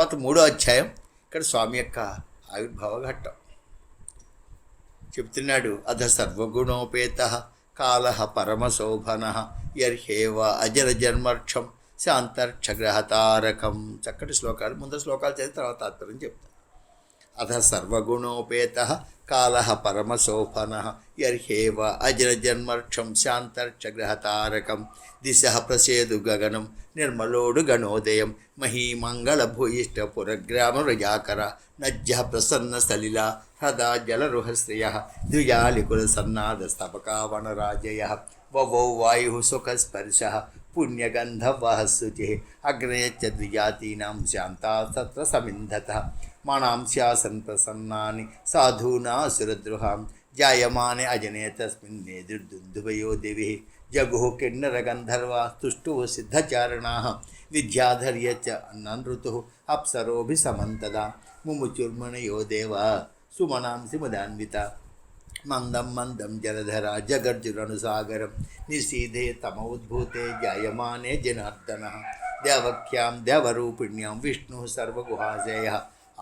తర్వాత 3వ అధ్యాయం ఇక్కడ స్వామి యొక్క ఆవిర్భావ ఘట్టం చెప్తున్నాడు. అధ సర్వగుణోపేత కాల పరమశోభన యర్హేవ అజర జన్మర్క్షం శాంతర్క్షగ్రహతారకం. చక్కటి శ్లోకాలు, ముందర శ్లోకాలు చదివి తర్వాత తాత్పర్యం చెప్తాను. అధ సర్వగుణోపేత కాల పరమశోభన యర్హేవ అజరజన్మర్క్షం శాంతర్క్షగ్రహతారకం దిశ ప్రసేదు గగనం నిర్మలోడు గణోదయం మహీమంగళ భూయిష్ట పురగ్రామ రజాకర నజ్జ ప్రసన్న సలిల హృదా జలరుహశ్రియ ద్విజాలికుల సన్నాద స్తపకావనరాజయ వవౌ వాయు సుఖస్పర్శ పుణ్యగంధవః శుచి అగ్నయచ్చ ద్విజాతీనాం శాంతా సత్ర సమింధత మణాంశాసన్ ప్రసన్నాని సాధూనా సురద్రుహాం జాయమానే అజనే తస్మిన్ నేదుర్దుందుభయో దివి జగుః కిన్నర గంధర్వా తుష్టుః సిద్ధచారణాః విద్యాధర్యచ్చ అన్ననృతుః అప్సరోభిసమంతదా ముముచుర్మణయో దేవా సుమనాంసి ముదాన్విత మందం మందం జలధరా జగర్జురనుసాగరం నిశీధే తమ ఉద్భూతే జాయమానే జనార్దనః దేవక్యాం దేవరూపిణ్యాం విష్ణుః సర్వగుహాశయః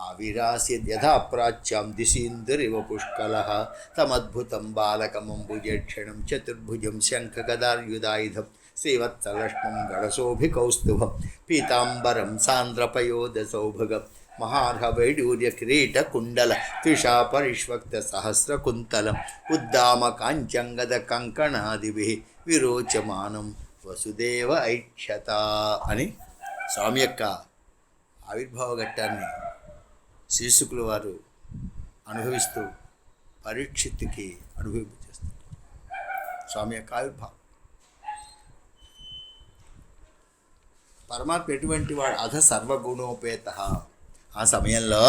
ఆవిరాసిద్ యథా ప్రాచ్యాం దిశీందురివ పుష్కలః తమద్భుతం బాలకమంబుజేక్షణం చతుర్భుజం శంఖగదార్యుధాయుధం శ్రీవత్సలక్ష్మం గడశోభికౌస్తుభం పీతాంబరం సాంద్రపయోదసౌభగం మహార్హవైడూర్య కిరీట కుండల త్రిషా పరిష్వక్త సహస్రకుంతలం ఉద్దామ కాంచంగద కంకణాదిభి విరోచమానం వసుదేవ ఐక్షత అని స్వామి యొక్క ఆవిర్భావ ఘట్టాన్ని శీర్షకుల వారు అనుభవిస్తూ పరీక్షిత్తుకి అనుభవించేస్తారు. స్వామి యొక్క ఆవిర్భావం పరమాత్మ ఎటువంటి వాడు అధ సర్వగుణోపేత. ఆ సమయంలో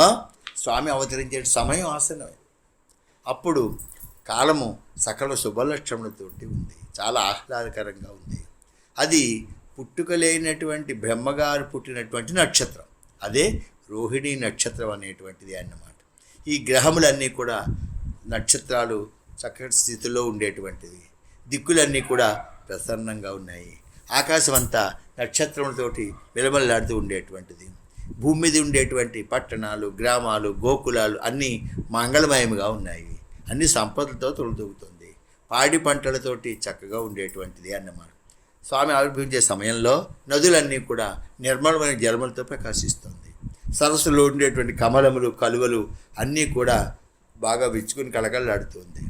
స్వామి అవతరించే సమయం ఆసనమే. అప్పుడు కాలము సకల శుభలక్షణములతోటి ఉంది, చాలా ఆహ్లాదకరంగా ఉంది. అది పుట్టుకలేనటువంటి బ్రహ్మగారు పుట్టినటువంటి నక్షత్రం, అదే రోహిణీ నక్షత్రం అనేటువంటిది అన్నమాట. ఈ గ్రహములన్నీ కూడా నక్షత్రాలు చక్కటి స్థితిలో ఉండేటువంటివి, దిక్కులన్నీ కూడా ప్రసన్నంగా ఉన్నాయి. ఆకాశం అంతా నక్షత్రములతోటి విలమల్లాడుతూ ఉండేటువంటిది. భూమి మీద ఉండేటువంటి పట్టణాలు, గ్రామాలు, గోకులాలు అన్నీ మంగళమయముగా ఉన్నాయి. అన్ని సంపదలతో తొలతూగుతుంది. పాడి పంటలతోటి చక్కగా ఉండేటువంటిది అన్నమాట. స్వామి ఆవిర్భవించే సమయంలో నదులన్నీ కూడా నిర్మలమైన జలములతో ప్రకాశిస్తుంది. సరస్సులో ఉండేటువంటి కమలములు, కలువలు అన్నీ కూడా బాగా విచ్చుకుని కళకళలాడుతుంది.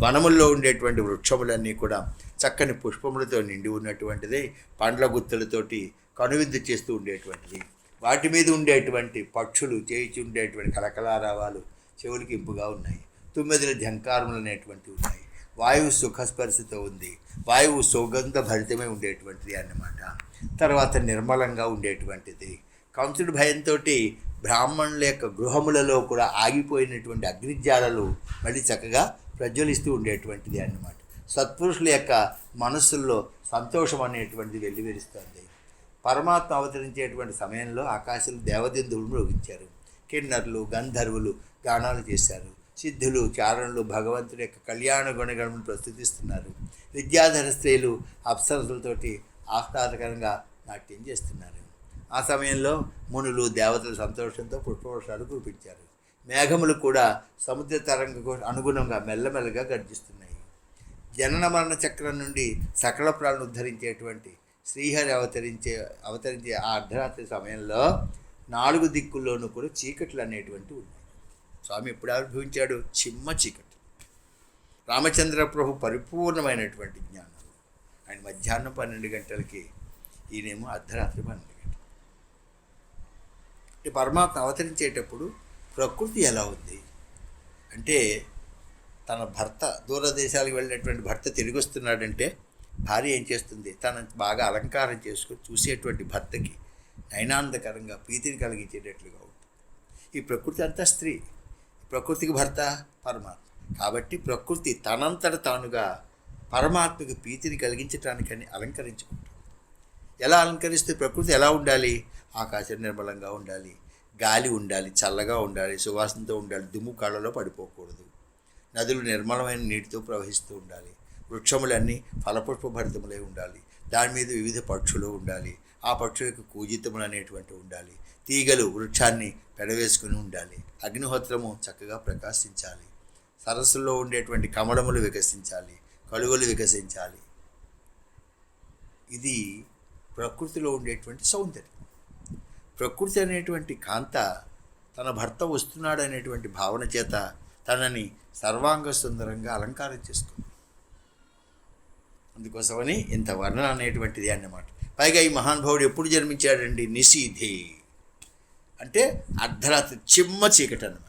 వనముల్లో ఉండేటువంటి వృక్షములన్నీ కూడా చక్కని పుష్పములతో నిండి ఉన్నటువంటిది, పండ్ల గుత్తులతోటి కనువిందు చేస్తూ ఉండేటువంటిది. వాటి మీద ఉండేటువంటి పక్షులు చేయించి ఉండేటువంటి కలకలారావాలు చెవులకి ఇంపుగా ఉన్నాయి. 9 ఝంకారములు అనేటువంటివి ఉన్నాయి. వాయువు సుఖస్పర్శతో ఉంది. వాయువు సుగంధ భరితమై ఉండేటువంటిది అన్నమాట. తర్వాత నిర్మలంగా ఉండేటువంటిది. కంసుడి భయంతో బ్రాహ్మణుల యొక్క గృహములలో కూడా ఆగిపోయినటువంటి అగ్నిజ్వాలలు మళ్ళీ చక్కగా ప్రజ్వలిస్తూ ఉండేటువంటిది అన్నమాట. సత్పురుషుల యొక్క మనస్సుల్లో సంతోషం అనేటువంటిది వెల్లివిరుస్తుంది. పరమాత్మ అవతరించేటువంటి సమయంలో ఆకాశంలో దేవదందువులు మ్రోగించారు. కిన్నరులు, గంధర్వులు గానాలు చేశారు. సిద్ధులు, చారణులు భగవంతుడి యొక్క కళ్యాణ గుణగణమును ప్రస్తుతిస్తున్నారు. విద్యాధర స్త్రీలు అప్సరసులతోటి ఆహ్లాదకరంగా నాట్యం చేస్తున్నారు. ఆ సమయంలో మునులు, దేవతలు సంతోషంతో పుష్పవర్షాలు కురిపించారు. మేఘములు కూడా సముద్ర తరంగకు అనుగుణంగా మెల్లమెల్లగా గర్జిస్తున్నాయి. జనన మరణ చక్రం నుండి సకల ప్రాణులను ఉద్ధరించేటువంటి శ్రీహరి అవతరించే ఆ అర్ధరాత్రి సమయంలో 4 దిక్కుల్లోనూ కూడా చీకట్లు అనేటువంటివి ఉన్నాయి. స్వామి ఎప్పుడు ఆవిర్భవించాడు? చిమ్మ చీకటి. రామచంద్ర ప్రభు పరిపూర్ణమైనటువంటి జ్ఞానం. ఆయన మధ్యాహ్నం 12 గంటలకి, ఈయనేమో అర్ధరాత్రి 12 గంటలు. పరమాత్మ అవతరించేటప్పుడు ప్రకృతి ఎలా ఉంది అంటే, తన భర్త దూరదేశాలకు వెళ్ళినటువంటి భర్త తిరిగి వస్తున్నాడంటే భార్య ఏం చేస్తుంది? తన బాగా అలంకారం చేసుకొని చూసేటువంటి భర్తకి నయనానందకరంగా ప్రీతిని కలిగించేటట్లుగా ఉంటుంది. ఈ ప్రకృతి అంతా స్త్రీ, ప్రకృతికి భర్త పరమాత్మ. కాబట్టి ప్రకృతి తనంతట తానుగా పరమాత్మకి ప్రీతిని కలిగించడానికని అలంకరించుకుంటుంది. ఎలా అలంకరిస్తే ప్రకృతి ఎలా ఉండాలి? ఆకాశం నిర్మలంగా ఉండాలి, గాలి ఉండాలి, చల్లగా ఉండాలి, సువాసనతో ఉండాలి, దుమ్ము కళ్ళలో పడిపోకూడదు. నదులు నిర్మలమైన నీటితో ప్రవహిస్తూ ఉండాలి. వృక్షములన్నీ ఫలపుష్ప భరితములై ఉండాలి. దాని మీద వివిధ పక్షులు ఉండాలి. ఆ పక్షులకు కూజితములు అనేటువంటివి ఉండాలి. తీగలు వృక్షాన్ని పెడవేసుకుని ఉండాలి. అగ్నిహోత్రము చక్కగా ప్రకాశించాలి. సరస్సుల్లో ఉండేటువంటి కమలములు వికసించాలి, కలువలు వికసించాలి. ఇది ప్రకృతిలో ఉండేటువంటి సౌందర్యం. ప్రకృతి అనేటువంటి కాంత తన భర్త వస్తున్నాడు అనేటువంటి భావన చేత తనని సర్వాంగ సుందరంగా అలంకారం చేసుకుంది. అందుకోసమని ఇంత వర్ణన అనేటువంటిది అన్నమాట. పైగా ఈ మహానుభావుడు ఎప్పుడు జన్మించాడండి? నిశీధే అంటే అర్ధరాత్రి చిమ్మ చీకటి అన్నమాట.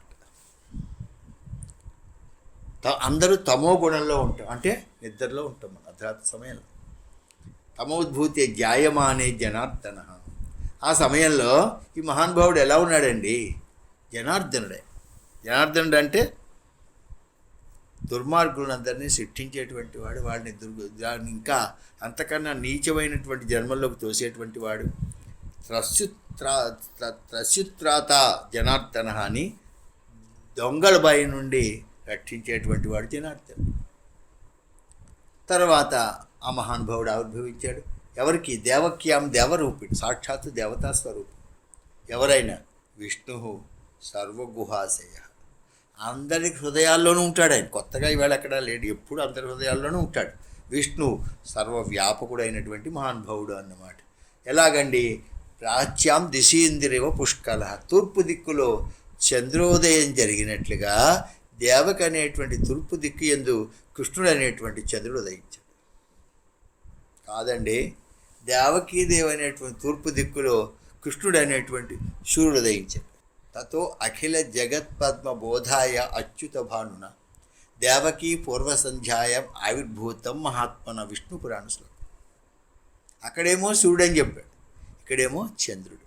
అందరూ తమో గుణంలో ఉంటాం, అంటే నిద్రలో ఉంటాం మనం అర్ధరాత్రి సమయంలో. తమోద్భూతే జాయమానే జనార్దన. ఆ సమయంలో ఈ మహానుభావుడు ఎలా ఉన్నాడండి? జనార్దనుడే. జనార్దనుడు అంటే దుర్మార్గులందరినీ శిక్షించేటువంటి వాడు, వాడిని ఇంకా అంతకన్నా నీచమైనటువంటి జన్మల్లోకి తోసేటువంటి వాడు. త్రస్యుత్రాత జనార్దన అని దొంగల బాయి నుండి రక్షించేటువంటి వాడు జనార్దనుడు. తర్వాత ఆ మహానుభావుడు ఆవిర్భవించాడు. ఎవరికి? దేవక్యాం దేవరూపిణి, సాక్షాత్తు దేవతా స్వరూపం. ఎవరైనా? విష్ణు సర్వగుహాశయ. అందరి హృదయాల్లోనూ ఉంటాడు ఆయన. కొత్తగా ఈవేళ ఎక్కడా లేడు, ఎప్పుడు అందరి హృదయాల్లోనూ ఉంటాడు. విష్ణు సర్వవ్యాపకుడైనటువంటి మహానుభావుడు అన్నమాట. ఎలాగండి? ప్రాచ్యాం దిశీంద్రివ పుష్కల. తూర్పు దిక్కులో చంద్రోదయం జరిగినట్లుగా దేవకి అనేటువంటి తూర్పు దిక్కు యందు కృష్ణుడు అనేటువంటి చంద్రుడు ఉదయించాడు. కాదండి, దేవకీదేవి అనేటువంటి తూర్పు దిక్కులో కృష్ణుడు అనేటువంటి సూర్యుడు ఉదయించాడు. తతో అఖిల జగత్పద్మ బోధాయ అచ్యుత భానున దేవకీ పూర్వసంధ్యాయం ఆవిర్భూతం మహాత్మన విష్ణు పురాణ శ్లోకం. అక్కడేమో సూర్యుడు అని చెప్పాడు, ఇక్కడేమో చంద్రుడు.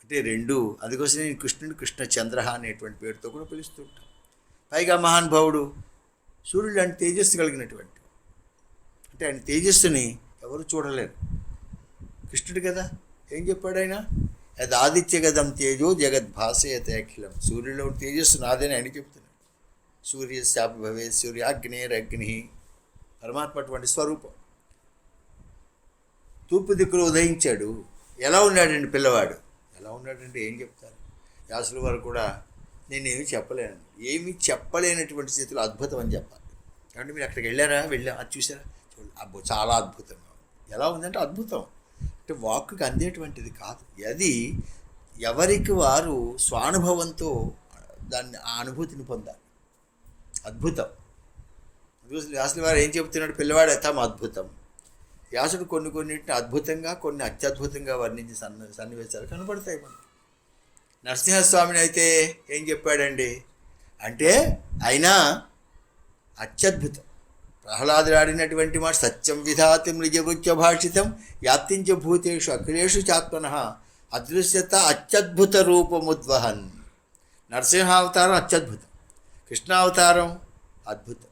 అంటే రెండు. అందుకోసం నేను కృష్ణుడు కృష్ణ చంద్ర అనేటువంటి పేరుతో కూడా పిలుస్తూ ఉంటాం. పైగా మహానుభావుడు సూర్యుడు అంటే తేజస్సు కలిగినటువంటి, అంటే ఆయన తేజస్సుని ఎవరు చూడలేరు. కృష్ణుడు కదా, ఏం చెప్పాడు ఆయన? అది ఆదిత్య గదం తేజో జగద్భాసయతే అఖిలం. సూర్యులో తేజస్సు నాదని ఆయన చెప్తున్నాడు. సూర్య శాపి భవే సూర్యాగ్నేరగ్ని. పరమాత్మ అటువంటి స్వరూపం. తూర్పు దిక్కులో ఉదయించాడు. ఎలా ఉన్నాడండి పిల్లవాడు? ఎలా ఉన్నాడంటే ఏం చెప్తారు? వ్యాసుల వారు కూడా నేనేమి చెప్పలేను, ఏమీ చెప్పలేనటువంటి స్థితిలో అద్భుతం అని చెప్పాలి. కాబట్టి మీరు అక్కడికి వెళ్ళారా? అది చూసారా? చూడండి, అబ్బో చాలా అద్భుతంగా. ఎలా ఉందంటే అద్భుతం అంటే వాక్కుకి అందేటువంటిది కాదు. అది ఎవరికి వారు స్వానుభవంతో దాన్ని ఆ అనుభూతిని పొందాలి. అద్భుతం. వ్యాసుల వారు ఏం చెబుతున్నాడు? పిల్లవాడు తమ అద్భుతం. వ్యాసుడు కొన్నిటిని అద్భుతంగా, కొన్ని అత్యద్భుతంగా వర్ణించి సన్నివేశాలు కనపడతాయి మనకి. నరసింహస్వామిని అయితే ఏం చెప్పాడండి అంటే అయినా అత్యద్భుతం. ప్రహ్లాదుడాడినటువంటి మాట సత్యం విధాతి మృజవృత్య భాషితం వ్యాప్తించ భూతేషు అఖిలేషు చాత్మన అదృశ్యత అత్యద్భుత రూపముద్వహన్. నరసింహావతారం అత్యద్భుతం, కృష్ణావతారం అద్భుతం.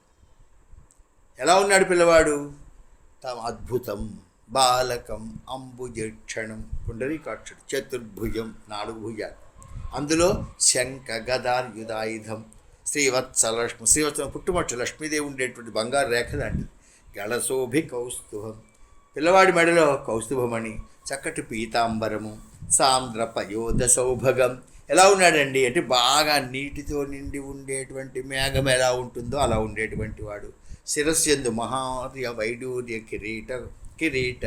ఎలా ఉన్నాడు పిల్లవాడు? తమ అద్భుతం. బాలకం అంబుజక్షణం పుండరీకాక్షుడు, చతుర్భుజం 4 భుజాలు, అందులో శంఖ గదార్యుధాయుధం, శ్రీవత్స పుట్టుమట్టు లక్ష్మీదేవి ఉండేటువంటి బంగారు రేఖ లాంటిది. గళశోభి కౌస్తుభం, పిల్లవాడి మెడలో కౌస్తుభమణి, చక్కటి పీతాంబరము, సాంద్ర పయోధ సౌభగం. ఎలా ఉన్నాడండి అంటే బాగా నీటితో నిండి ఉండేటువంటి మేఘం ఎలా ఉంటుందో అలా ఉండేటువంటి వాడు. శిరస్యందు మహార్య వైడూర్య కిరీట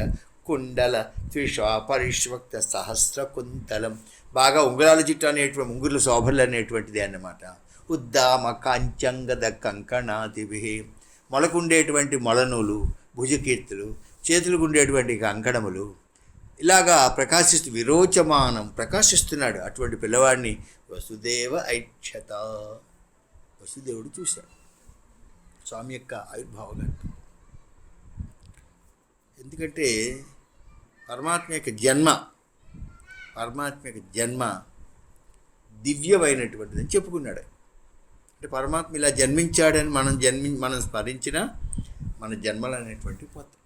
కుండల త్రిష పరిష్వక్త సహస్ర కుంతలం. బాగా ఉంగరాల చుట్టూ అనేటువంటి ఉంగురుల శోభలు అనేటువంటిది అన్నమాట. ఉద్దామ కాంచంగద కంకణాదిభి, మొలకుండేటువంటి మొలనూలు, భుజకీర్తులు, చేతులకు ఉండేటువంటి కంకణములు, ఇలాగా విరోచమానం ప్రకాశిస్తున్నాడు. అటువంటి పిల్లవాడిని వసుదేవ ఐక్షత, వసుదేవుడు చూశాడు స్వామి యొక్క ఆవిర్భావం. ఎందుకంటే పరమాత్మ యొక్క జన్మ దివ్యమైనటువంటిది అని చెప్పుకున్నాడు. అంటే పరమాత్మ ఇలా జన్మించాడని మనం స్మరించిన మన జన్మలు అనేటువంటివి పోతాయి.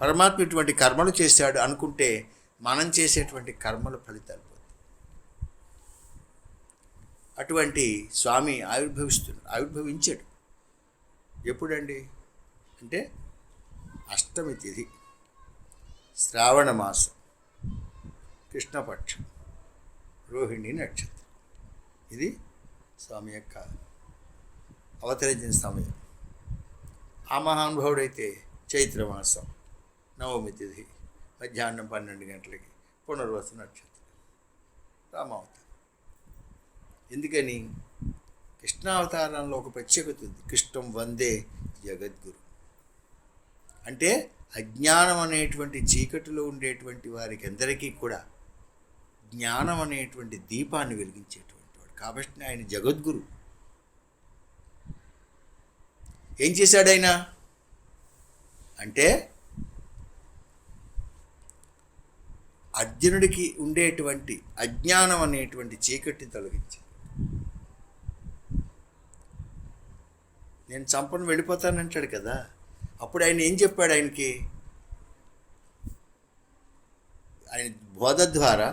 పరమాత్మ ఇటువంటి కర్మలు చేశాడు అనుకుంటే మనం చేసేటువంటి కర్మల ఫలితాలు పోతాయి. అటువంటి స్వామి ఆవిర్భవించాడు. ఎప్పుడండి అంటే అష్టమి తిథి, శ్రావణ మాసం, కృష్ణపక్షం, రోహిణి నక్షత్రం. ఇది స్వామి యొక్క అవతరించిన సమయం. ఆ మహానుభావుడైతే చైత్రమాసం నవమి తిథి మధ్యాహ్నం 12 గంటలకి పునర్వసు నక్షత్రం రామావతారం. ఎందుకని కృష్ణావతారంలో ఒక ప్రత్యేకత ఉంది. కృష్ణం వందే జగద్గురు అంటే అజ్ఞానం అనేటువంటి చీకటిలో ఉండేటువంటి వారికి అందరికీ కూడా జ్ఞానం అనేటువంటి దీపాన్ని వెలిగించేటువంటి వాడు. కాబట్టి ఆయన జగద్గురు. ఏం చేశాడు ఆయన అంటే అర్జునుడికి ఉండేటువంటి అజ్ఞానం అనేటువంటి చీకటిని తొలగించాడు. నేను చంపను వెళ్ళిపోతానంటాడు కదా, అప్పుడు ఆయన ఏం చెప్పాడు? ఆయన బోధ ద్వారా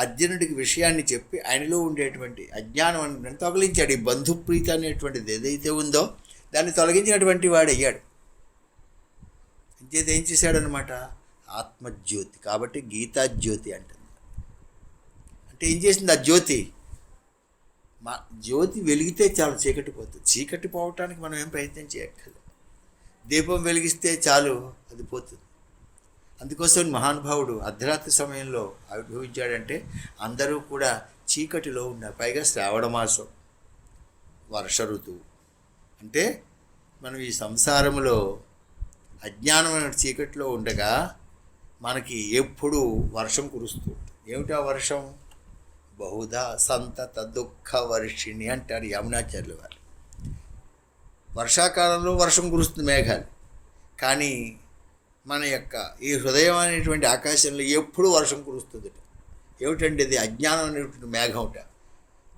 అర్జునుడికి విషయాన్ని చెప్పి ఆయనలో ఉండేటువంటి అజ్ఞానం అని తొలగించాడు. ఈ బంధుప్రీతి అనేటువంటిది ఏదైతే ఉందో దాన్ని తొలగించినటువంటి వాడు అయ్యాడు. ఇంకేది ఏం చేశాడనమాట? ఆత్మజ్యోతి. కాబట్టి గీతాజ్యోతి అంటుంది. అంటే ఏం చేసింది ఆ జ్యోతి? మా జ్యోతి వెలిగితే చాలు, చీకటి పోతుంది. చీకటి పోవటానికి మనం ఏం ప్రయత్నం చేయక్కర్లేదు. దీపం వెలిగిస్తే చాలు, అది పోతుంది. అందుకోసం మహానుభావుడు అర్ధరాత్రి సమయంలో ఆవిర్భవించాడంటే అందరూ కూడా చీకటిలో ఉన్నారు. పైగా శ్రావణ మాసం, వర్ష ఋతువు. అంటే మనం ఈ సంసారంలో అజ్ఞానమైన చీకటిలో ఉండగా మనకి ఎప్పుడూ వర్షం కురుస్తూ ఉంటుంది. ఏమిటా వర్షం? బహుధా సంతత దుఃఖ వర్షిణి అంటారు యమునాచార్యుల వారు. వర్షాకాలంలో వర్షం కురుస్తుంది మేఘాలు, కానీ మన యొక్క ఈ హృదయం అనేటువంటి ఆకాశంలో ఎప్పుడు వర్షం కురుస్తుంది. ఏమిటంటే ఇది అజ్ఞానం అనేటువంటి మేఘంట.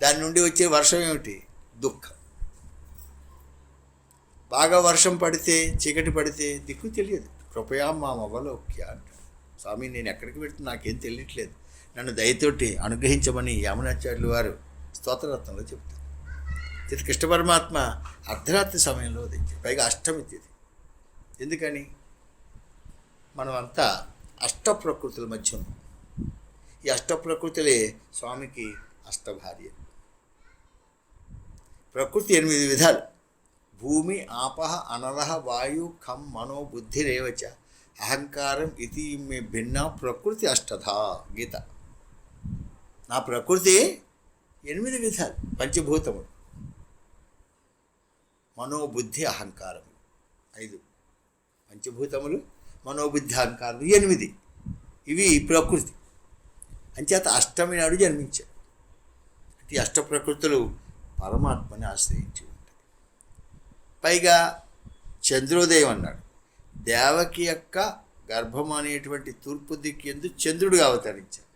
దాని నుండి వచ్చే వర్షం ఏమిటి? దుఃఖం. బాగా వర్షం పడితే, చీకటి పడితే దిక్కు తెలియదు. కృపయా మామవలోక్య అంటాడు స్వామి. నేను ఎక్కడికి వెళ్తున్నా నాకేం తెలియట్లేదు, నన్ను దయతోటి అనుగ్రహించమని యమునాచార్యులు వారు స్తోత్రరత్నంలో చెప్తారు. కృష్ణ పరమాత్మ అర్ధరాత్రి సమయంలో ఉదయించాడు. పైగా అష్టమి తిథి. ఎందుకని? మనం అంతా అష్టప్రకృతుల మధ్య ఉన్నాం. ఈ అష్టప్రకృతులే స్వామికి అష్టభార్య. ప్రకృతి 8 విధాలు. భూమి, ఆపహ, అనలహ, వాయు, ఖం, మనో, బుద్ధిరేవచ అహంకారం ఇది మే భిన్న ప్రకృతి అష్టధా. గీత. నా ప్రకృతి 8 విధాలు. పంచభూతములు, మనోబుద్ధి అహంకారములు 5. పంచభూతములు, మనోబుద్ధి అహంకారములు 8. ఇవి ప్రకృతి. అంచేత అష్టమి నాడు జన్మించాడు. ఈ అష్టప్రకృతులు పరమాత్మని ఆశ్రయించి ఉంటాయి. పైగా చంద్రోదయం అన్నాడు. దేవకి యొక్క గర్భం అనేటువంటి తూర్పు దిక్కు యందు చంద్రుడిగా అవతరించాడు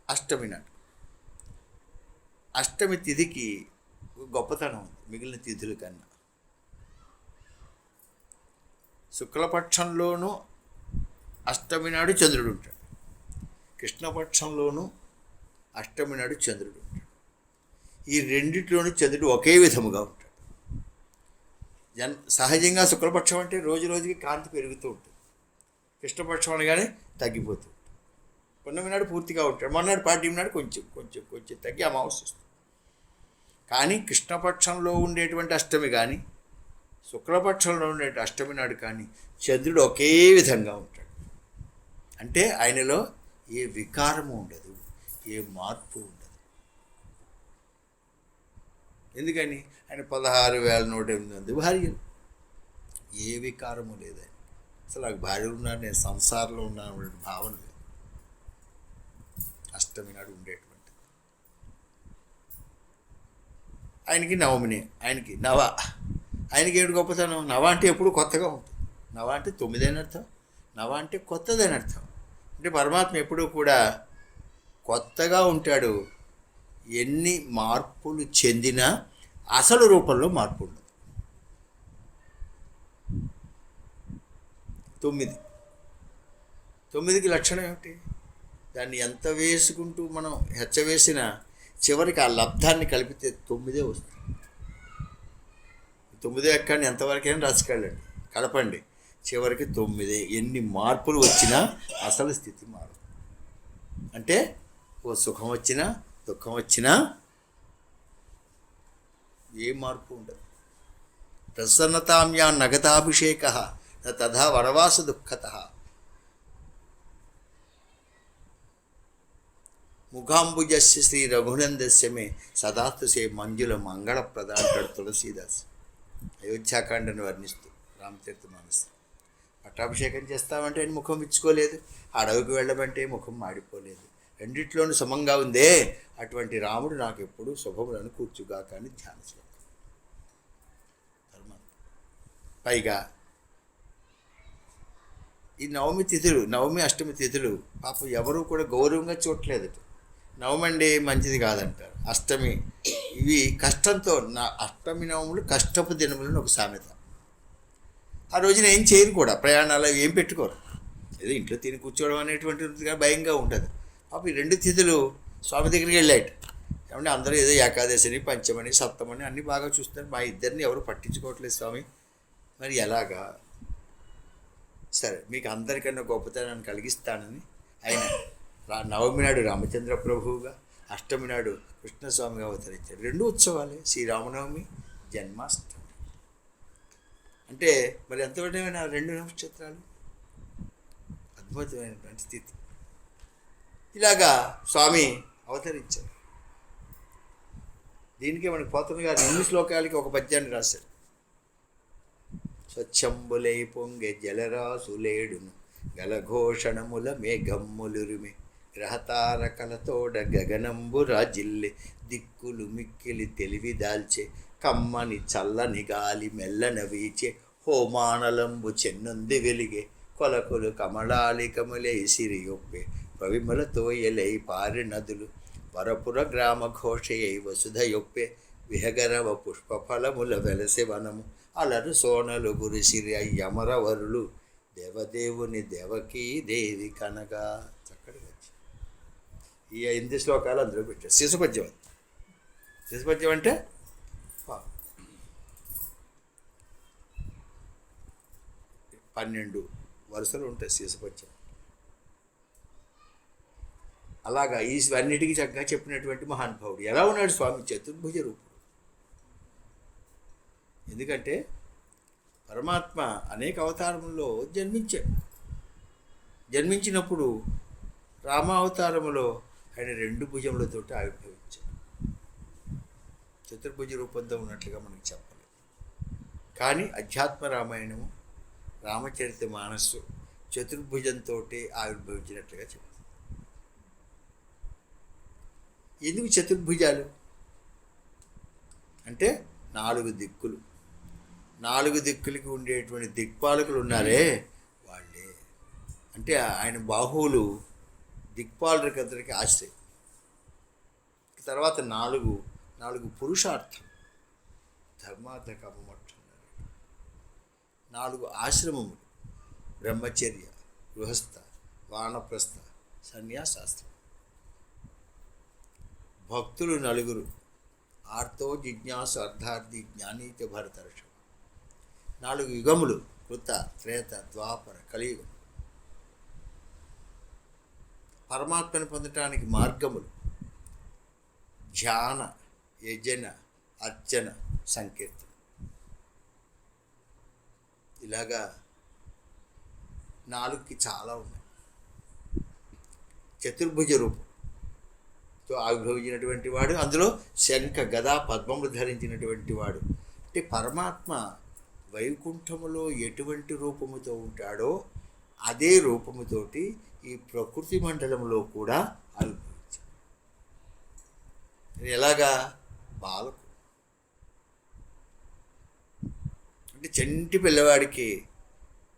అష్టమి నాడు. అష్టమి తిథికి గొప్పతనం ఉంది మిగిలిన తిథుల కన్నా. శుక్లపక్షంలోనూ అష్టమి నాడు చంద్రుడు ఉంటాడు, కృష్ణపక్షంలోనూ అష్టమి నాడు చంద్రుడు ఉంటాడు. ఈ రెండిట్లోనూ చంద్రుడు ఒకే విధముగా ఉంటాడు. సహజంగా శుక్లపక్షం అంటే రోజు రోజుకి కాంతి పెరుగుతూ ఉంటుంది. కృష్ణపక్షం అనగానే తగ్గిపోతూ ఉంటుంది. పున్నమి నాడు పూర్తిగా ఉంటాడు, మొన్నటి పాడ్యం నాడు కొంచెం కొంచెం కొంచెం తగ్గి అమావాస్య వస్తుంది. కానీ కృష్ణపక్షంలో ఉండేటువంటి అష్టమి కానీ శుక్లపక్షంలో ఉండే అష్టమి నాడు కానీ చంద్రుడు ఒకే విధంగా ఉంటాడు. అంటే ఆయనలో ఏ వికారము ఉండదు, ఏ మార్పు ఉండదు. ఎందుకని? ఆయన 16,108 భార్యలు. ఏ వికారము లేదని. అసలు నాకు భార్యలు ఉన్నారు, నేను సంసారంలో ఉన్నాను అనే భావన లేదు. అష్టమి నాడు ఉండేటువంటి ఆయనకి నవమిని, ఆయనకి నవ. ఆయనకి ఏడు గొప్పతనం. నవ అంటే ఎప్పుడు కొత్తగా ఉంటుంది. నవ అంటే 9 అని అర్థం, నవ అంటే కొత్తదని అర్థం. అంటే పరమాత్మ ఎప్పుడూ కూడా కొత్తగా ఉంటాడు. ఎన్ని మార్పులు చెందినా అసలు రూపంలో మార్పు ఉండదు. 9కి లక్షణం ఏమిటి? దాన్ని ఎంత వేసుకుంటూ మనం హెచ్చవేసినా చివరికి ఆ లబ్ధాన్ని కలిపితే 9 వస్తుంది. 9 ఎక్కండి, ఎంతవరకైనా రాసుకెళ్ళండి, కలపండి. చివరికి 9. ఎన్ని మార్పులు వచ్చినా అసలు స్థితి మారదు. అంటే ఓ సుఖం వచ్చినా దుఃఖం వచ్చినా ఏ మార్పు ఉండదు. ప్రసన్నతామ్యా నగతాభిషేక తథా వనవాస దుఃఖత ముఖాంబుజస్య శ్రీ రఘునందస్య మే సదాస్తు సే మంజుల మంగళప్రద అంటాడు తులసీదాస్ అయోధ్యాకాండను వర్ణిస్తూ రామచరితమానస్. పట్టాభిషేకం చేస్తామంటే ఆయన ముఖం ఇచ్చుకోలేదు, అడవికి వెళ్ళమంటే ముఖం మాడిపోలేదు, రెండిట్లోనూ సమంగా ఉందే. అటువంటి రాముడు నాకు ఎప్పుడు శుభములను కూర్చుగా కానీ ధ్యాన శ్లోకం. పైగా ఈ నవమి తిథులు, నవమి అష్టమి తిథులు పాపం ఎవరూ కూడా గౌరవంగా చూడలేదు. నవమి అంటే మంచిది కాదంటారు, అష్టమి ఇవి కష్టంతో, నా అష్టమి నవములు కష్టపు దినములను ఒక సామెత. ఆ రోజున ఏం చేయరు కూడా, ప్రయాణాలు ఏం పెట్టుకోరు, ఏదో ఇంట్లో తిని కూర్చోవడం అనేటువంటి భయంగా ఉంటుంది. పాపం ఈ 2 తిథులు స్వామి దగ్గరికి వెళ్ళాయట. ఏమంటే అందరూ ఏదో ఏకాదశిని పంచమని సప్తమని అన్నీ బాగా చూస్తున్నారు, మా ఇద్దరిని ఎవరు పట్టించుకోవట్లేదు స్వామి, మరి ఎలాగా? సరే మీకు అందరికన్నా గొప్పతనాన్ని కలిగిస్తానని ఆయన నవమి నాడు రామచంద్ర ప్రభువుగా, అష్టమి నాడు కృష్ణస్వామిగా అవతరించారు. 2 ఉత్సవాలే, శ్రీరామనవమి, జన్మాష్టమి. అంటే మరి ఎంతవరమైన 2 నక్షత్రాలు, అద్భుతమైనటువంటి స్థితి. ఇలాగా స్వామి అవతరించారు. దీనికే మనకి పోతన గారు 2 శ్లోకాలకి ఒక పద్యాన్ని రాశారు. స్వచ్ఛంబులై పొంగె జలరాసులేడును గలఘోషణముల మేఘమ్ములురిమి గ్రహతారకలతోడ గగనంబు రాజిల్లె దిక్కులు మిక్కిలి తెలివి దాల్చే కమ్మని చల్లని గాలి మెల్లన వీచే హోమానలంబు చెన్నుంది వెలిగే కొలకులు కమలాలికములై సిరియొప్పే పవిమలతో ఎలై పారి నదులు వరపుర గ్రామ ఘోషయై వసుధయొప్పే విహగరవ పుష్పఫలముల వెలసె వనము అలరు సోనలు గురిసిరి అయ్యమరవరులు దేవదేవుని దేవకీ దేవి కనగా. చక్కటిగా వచ్చి ఈ 8 శ్లోకాలు అందులో పెట్టారు. శిశుపద్యం అది. శిశుపద్యం అంటే 12 వరుసలు ఉంటాయి శిశుపద్యం. అలాగా ఇవన్నిటికీ చక్కగా చెప్పినటువంటి మహానుభావుడు. ఎలా ఉన్నాడు స్వామి? చతుర్భుజ రూపుడు. ఎందుకంటే పరమాత్మ అనేక అవతారముల్లో జన్మించాడు. జన్మించినప్పుడు రామావతారములో ఆయన 2 భుజములతో ఆవిర్భవించాడు. చతుర్భుజ రూపంతో ఉన్నట్లుగా మనకు చెప్పలేదు. కానీ అధ్యాత్మ రామాయణము, రామచరిత మానస్సు చతుర్భుజంతో ఆవిర్భవించినట్లుగా చెప్తుంది. ఎందుకు చతుర్భుజాలు అంటే 4 దిక్కులు, 4 దిక్కులకి ఉండేటువంటి దిక్పాలకులు ఉన్నారే వాళ్ళే. అంటే ఆయన బాహువులు దిక్పాలకులందరికీ ఆశ్రయం. తర్వాత 4 పురుషార్థం, ధర్మార్థ కామమోక్షం. 4 ఆశ్రమములు, బ్రహ్మచర్య, గృహస్థ, వానప్రస్థ, సన్యాసాస్త్రం. భక్తులు 4, ఆర్తో జిజ్ఞాసు అర్థార్థి జ్ఞానీచ భరతర్షభ. 4 యుగములు, కృత, త్రేత, ద్వాపర, కలియుగం. పరమాత్మను పొందటానికి మార్గములు ధ్యాన, యజన, అర్చన, సంకీర్తన. ఇలాగా 4కి చాలా ఉన్నాయి. చతుర్భుజ రూపంతో ఆవిర్భవించినటువంటి వాడు, అందులో శంఖ, గదా, పద్మములు ధరించినటువంటి వాడు. అంటే పరమాత్మ వైకుంఠములో ఎటువంటి రూపముతో ఉంటాడో అదే రూపముతోటి ఈ ప్రకృతి మండలంలో కూడా ఆవిర్భవించాడు. ఎలాగా? బాలకు. అంటే చంటి పిల్లవాడికి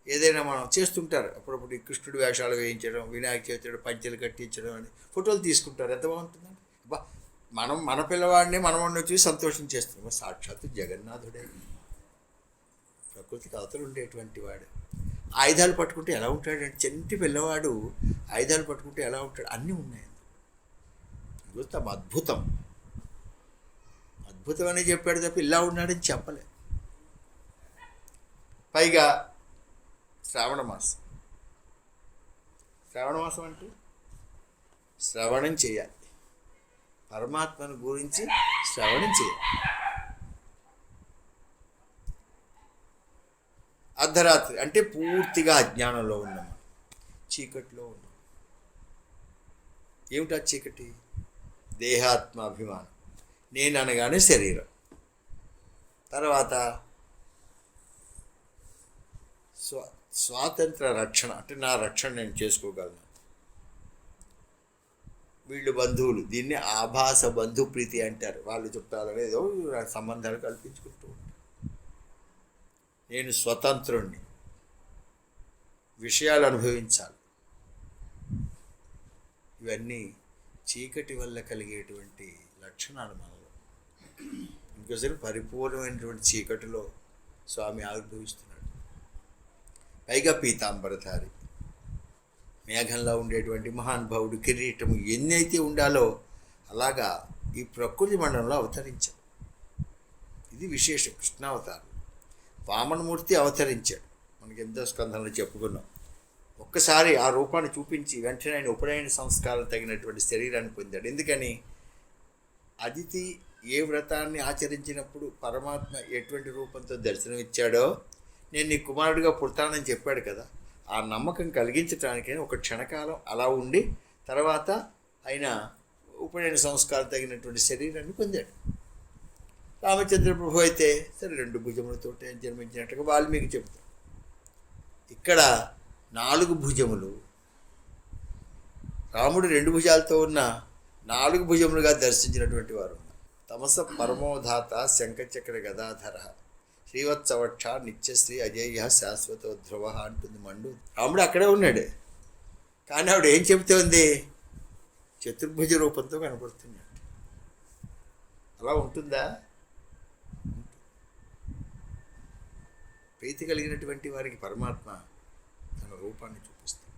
ఏదైనా మనం చేస్తుంటారు అప్పుడప్పుడు, ఈ కృష్ణుడి వేషాలు వేయించడం, వినాయక చవితి పంచెలు కట్టించడం అని ఫోటోలు తీసుకుంటారు. ఎంత బాగుంటుందండి. మన పిల్లవాడిని మనవాడిని చూసి సంతోషం చేస్తున్నాం. సాక్షాత్తు జగన్నాథుడే, ప్రకృతికి అవతలు ఉండేటువంటి వాడు. ఆయుధాలు పట్టుకుంటే ఎలా ఉంటాడంటే, చంటి పిల్లవాడు ఆయుధాలు పట్టుకుంటే ఎలా ఉంటాడు, అన్నీ ఉన్నాయి. చూస్తాం అద్భుతం, అద్భుతం అని చెప్పాడు తప్ప ఇలా ఉన్నాడని చెప్పలే. పైగా శ్రావణ మాసం. శ్రావణ మాసం అంటే శ్రవణం చేయాలి, పరమాత్మను గురించి శ్రవణం చేయాలి. అర్ధరాత్రి అంటే పూర్తిగా అజ్ఞానంలో ఉన్నాం, చీకటిలో ఉన్నాం. ఏమిటా చీకటి? దేహాత్మ అభిమానం, నేను అనగానే శరీరం. తర్వాత స్వాతంత్ర రక్షణ, అంటే నా రక్షణ నేను చేసుకోగలను. వీళ్ళు బంధువులు, దీన్ని ఆభాస బంధు ప్రీతి అంటారు. వాళ్ళు చెప్తారు ఏదో సంబంధాలు కల్పించుకుంటూ ఉంటారు. నేను స్వతంత్రుణ్ణి, విషయాలు అనుభవించాలి. ఇవన్నీ చీకటి వల్ల కలిగేటువంటి లక్షణాలు మనలో. ఇంకోసారి పరిపూర్ణమైనటువంటి చీకటిలో స్వామి ఆవిర్భవిస్తున్నాడు. పైగా పీతాంబరధారి, మేఘంలో ఉండేటువంటి మహానుభావుడు, కిరీటము ఎన్నైతే ఉండాలో అలాగా ఈ ప్రకృతి మండలంలో అవతరించాడు. ఇది విశేషం. కృష్ణావతారం. వామనమూర్తి అవతరించాడు, మనకి ఎంతో స్కంధంలో చెప్పుకున్నాం. ఒక్కసారి ఆ రూపాన్ని చూపించి వెంటనే ఆయన ఉపనయన సంస్కారం తగినటువంటి శరీరాన్ని పొందాడు. ఎందుకని? అదితి ఏ వ్రతాన్ని ఆచరించినప్పుడు పరమాత్మ ఎటువంటి రూపంతో దర్శనమిచ్చాడో, నేను నీ కుమారుడిగా పుడతానని చెప్పాడు కదా, ఆ నమ్మకం కలిగించడానికి ఒక క్షణకాలం అలా ఉండి తర్వాత ఆయన ఉపనయన సంస్కారం తగినటువంటి శరీరాన్ని పొందాడు. రామచంద్ర ప్రభు అయితే సరే 2 భుజములతో జన్మించినట్టుగా వాల్మీకి చెప్తారు. ఇక్కడ 4 భుజములు, రాముడు 2 భుజాలతో ఉన్న 4 భుజములుగా దర్శించినటువంటి వారు. తమస పరమోధాత శంఖచక్ర గదాధర శ్రీవత్సవక్ష నిత్యశ్రీ అజేయ శాశ్వతోధ్రువ అంటుంది మండు. రాముడు అక్కడే ఉన్నాడు, కానీ ఆవిడ ఏం చెబుతోంది? చతుర్భుజ రూపంతో కనపడుతున్నాడు. అలా ఉంటుందా? ప్రీతి కలిగినటువంటి వారికి పరమాత్మ తన రూపాన్ని చూపిస్తాడు.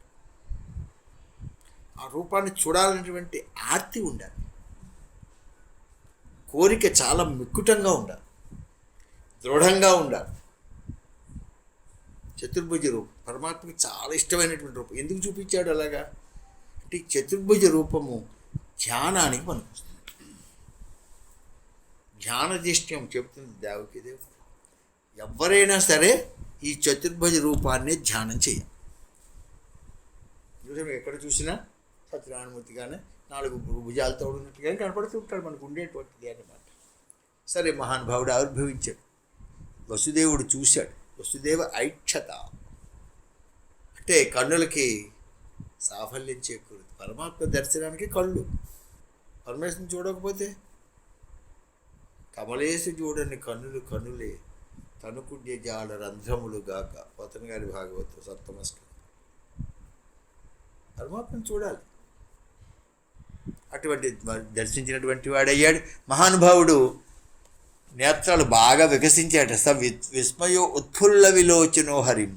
ఆ రూపాన్ని చూడాలనేటువంటి ఆర్తి ఉండాలి, కోరిక చాలా మిక్కుటంగా ఉండాలి, దృఢంగా ఉండాలి. చతుర్భుజ రూపం పరమాత్మకి చాలా ఇష్టమైనటువంటి రూపం. ఎందుకు చూపించాడు అలాగా అంటే చతుర్భుజ రూపము ధ్యానానికి పనికొస్తుంది. ధ్యానదిష్టం చెప్తుంది దేవకి దేవు. ఎవరైనా సరే ఈ చతుర్భుజ రూపాన్ని ధ్యానం చేయాలి. ఎక్కడ చూసినా సత్యనారాయణమూర్తిగానే 4 భుజాలతో ఉన్నట్టుగానే కనపడుతూ ఉంటాడు, మనకు ఉండేటువంటిది అన్నమాట. సరే, మహానుభావుడు ఆవిర్భవించాడు. వసుదేవుడు చూశాడు. వసుదేవ ఐక్షత అంటే కన్నులకి సాఫల్యం చేకూరుతుంది. పరమాత్మ దర్శనానికి కళ్ళు. పరమేశ్వరుని చూడకపోతే కమలేసి చూడని కన్నులు కన్నులే తనుకుండే జాడ రంధ్రములు గాక. పోతన గారి భాగవతం సప్తమస్కం. పరమాత్మను చూడాలి. అటువంటి దర్శించినటువంటి వాడయ్యాడు మహానుభావుడు. నేత్రాలు బాగా వికసించాట. విస్మయో ఉత్ఫుల్ల విలోచనో హరిం.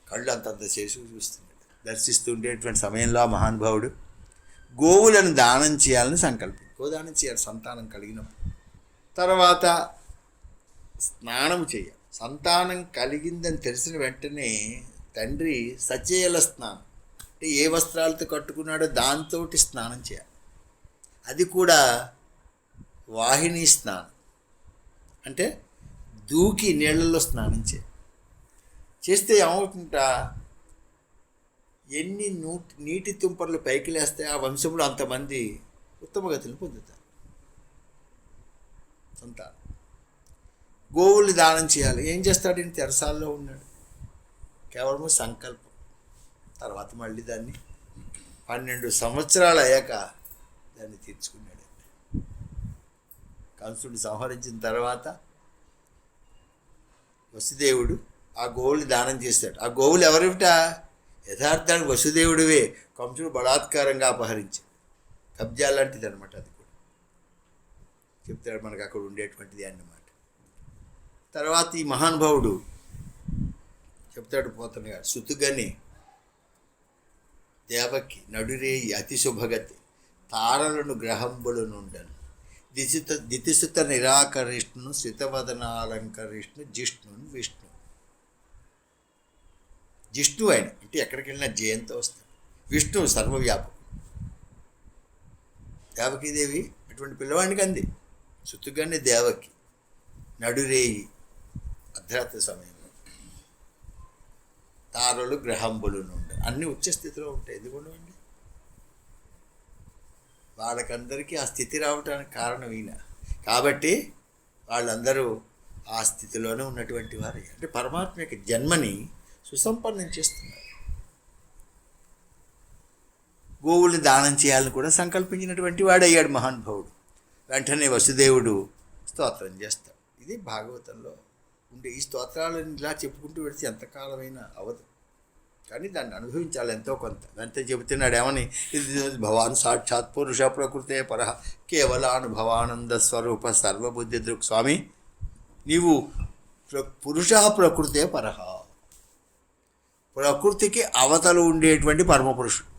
కళ్ళు అంతంత చేసి చూస్తున్నాడు. దర్శిస్తుండేటువంటి సమయంలో ఆ మహానుభావుడు గోవులను దానం చేయాలని గోదానం చేయాలి సంతానం కలిగినప్పుడు. తర్వాత స్నానం చేయాలి. సంతానం కలిగిందని తెలిసిన వెంటనే తండ్రి సచేల స్నానం అంటే ఏ వస్త్రాలతో కట్టుకున్నాడో దాంతో స్నానం చేయాలి. అది కూడా వాహిని స్నానం అంటే దూకి నీళ్ళల్లో స్నానం చేస్తే ఏమవుతుంటా, ఎన్ని నీటి తుంపర్లు పైకి లేస్తే ఆ వంశంలో అంతమంది ఉత్తమగతులు పొందుతారు. సంతానం. గోవులు దానం చేయాలి. ఏం చేస్తాడు? ఈయన తెరసాల్లో ఉన్నాడు. కేవలము సంకల్పం. తర్వాత మళ్ళీ దాన్ని 12 సంవత్సరాలు అయ్యాక దాన్ని తీర్చుకున్నాడు. కంసుడిని సంహరించిన తర్వాత వసుదేవుడు ఆ గోవులు దానం చేస్తాడు. ఆ గోవులు ఎవరివిట? యథార్థానికి వసుదేవుడివే. కంసుడు బలాత్కారంగా అపహరించాడు. కబ్జా లాంటిది అనమాట. అది కూడా చెప్తాడు మనకు అక్కడ ఉండేటువంటిది అన్నమాట. తర్వాత ఈ మహానుభావుడు చెప్తాడు పోతన గారు, సుతుగని దేవకి నడురేయి అతి శుభగతి తారలను గ్రహంబులు నుండను దితిసుత నిరాకరిష్ణు శితవదనాలంకరిష్ణు జిష్ణున్ విష్ణు. జిష్ణు ఆయన అంటే ఎక్కడికి వెళ్ళినా జయంతో వస్తాడు. విష్ణు సర్వవ్యాపకం. దేవకీదేవి అటువంటి పిల్లవాడికి అంది సుతుగానే దేవకి నడురేయి అర్ధరాత్రి సమయంలో తారలు గ్రహంబులు నుండి అన్నీ ఉచ్చ స్థితిలో ఉంటాయి. ఎందుకుండవండి? వాళ్ళకందరికీ ఆ స్థితి రావడానికి కారణం ఈయన. కాబట్టి వాళ్ళందరూ ఆ స్థితిలోనే ఉన్నటువంటి వారు. అంటే పరమాత్మ యొక్క జన్మని సుసంపన్నం చేస్తున్నారు. గోవుల్ని దానం చేయాలని కూడా సంకల్పించినటువంటి వాడు అయ్యాడు మహానుభావుడు. వెంటనే వసుదేవుడు స్తోత్రం చేస్తాడు. ఇది భాగవతంలో ఉండే ఈ స్తోత్రాలను ఇలా చెప్పుకుంటూ పెడితే ఎంతకాలమైనా అవదు, కానీ దాన్ని అనుభవించాలి ఎంతో కొంత. అంతే చెబుతున్నాడు ఏమని, ఇది భవాన్ సాక్షాత్ పురుష ప్రకృతే పరః కేవలానుభవానంద స్వరూప సర్వబుద్ధి దృక్. స్వామి నీవు పురుష ప్రకృతే పరః, ప్రకృతికి అవతలు ఉండేటువంటి పరమపురుషుడు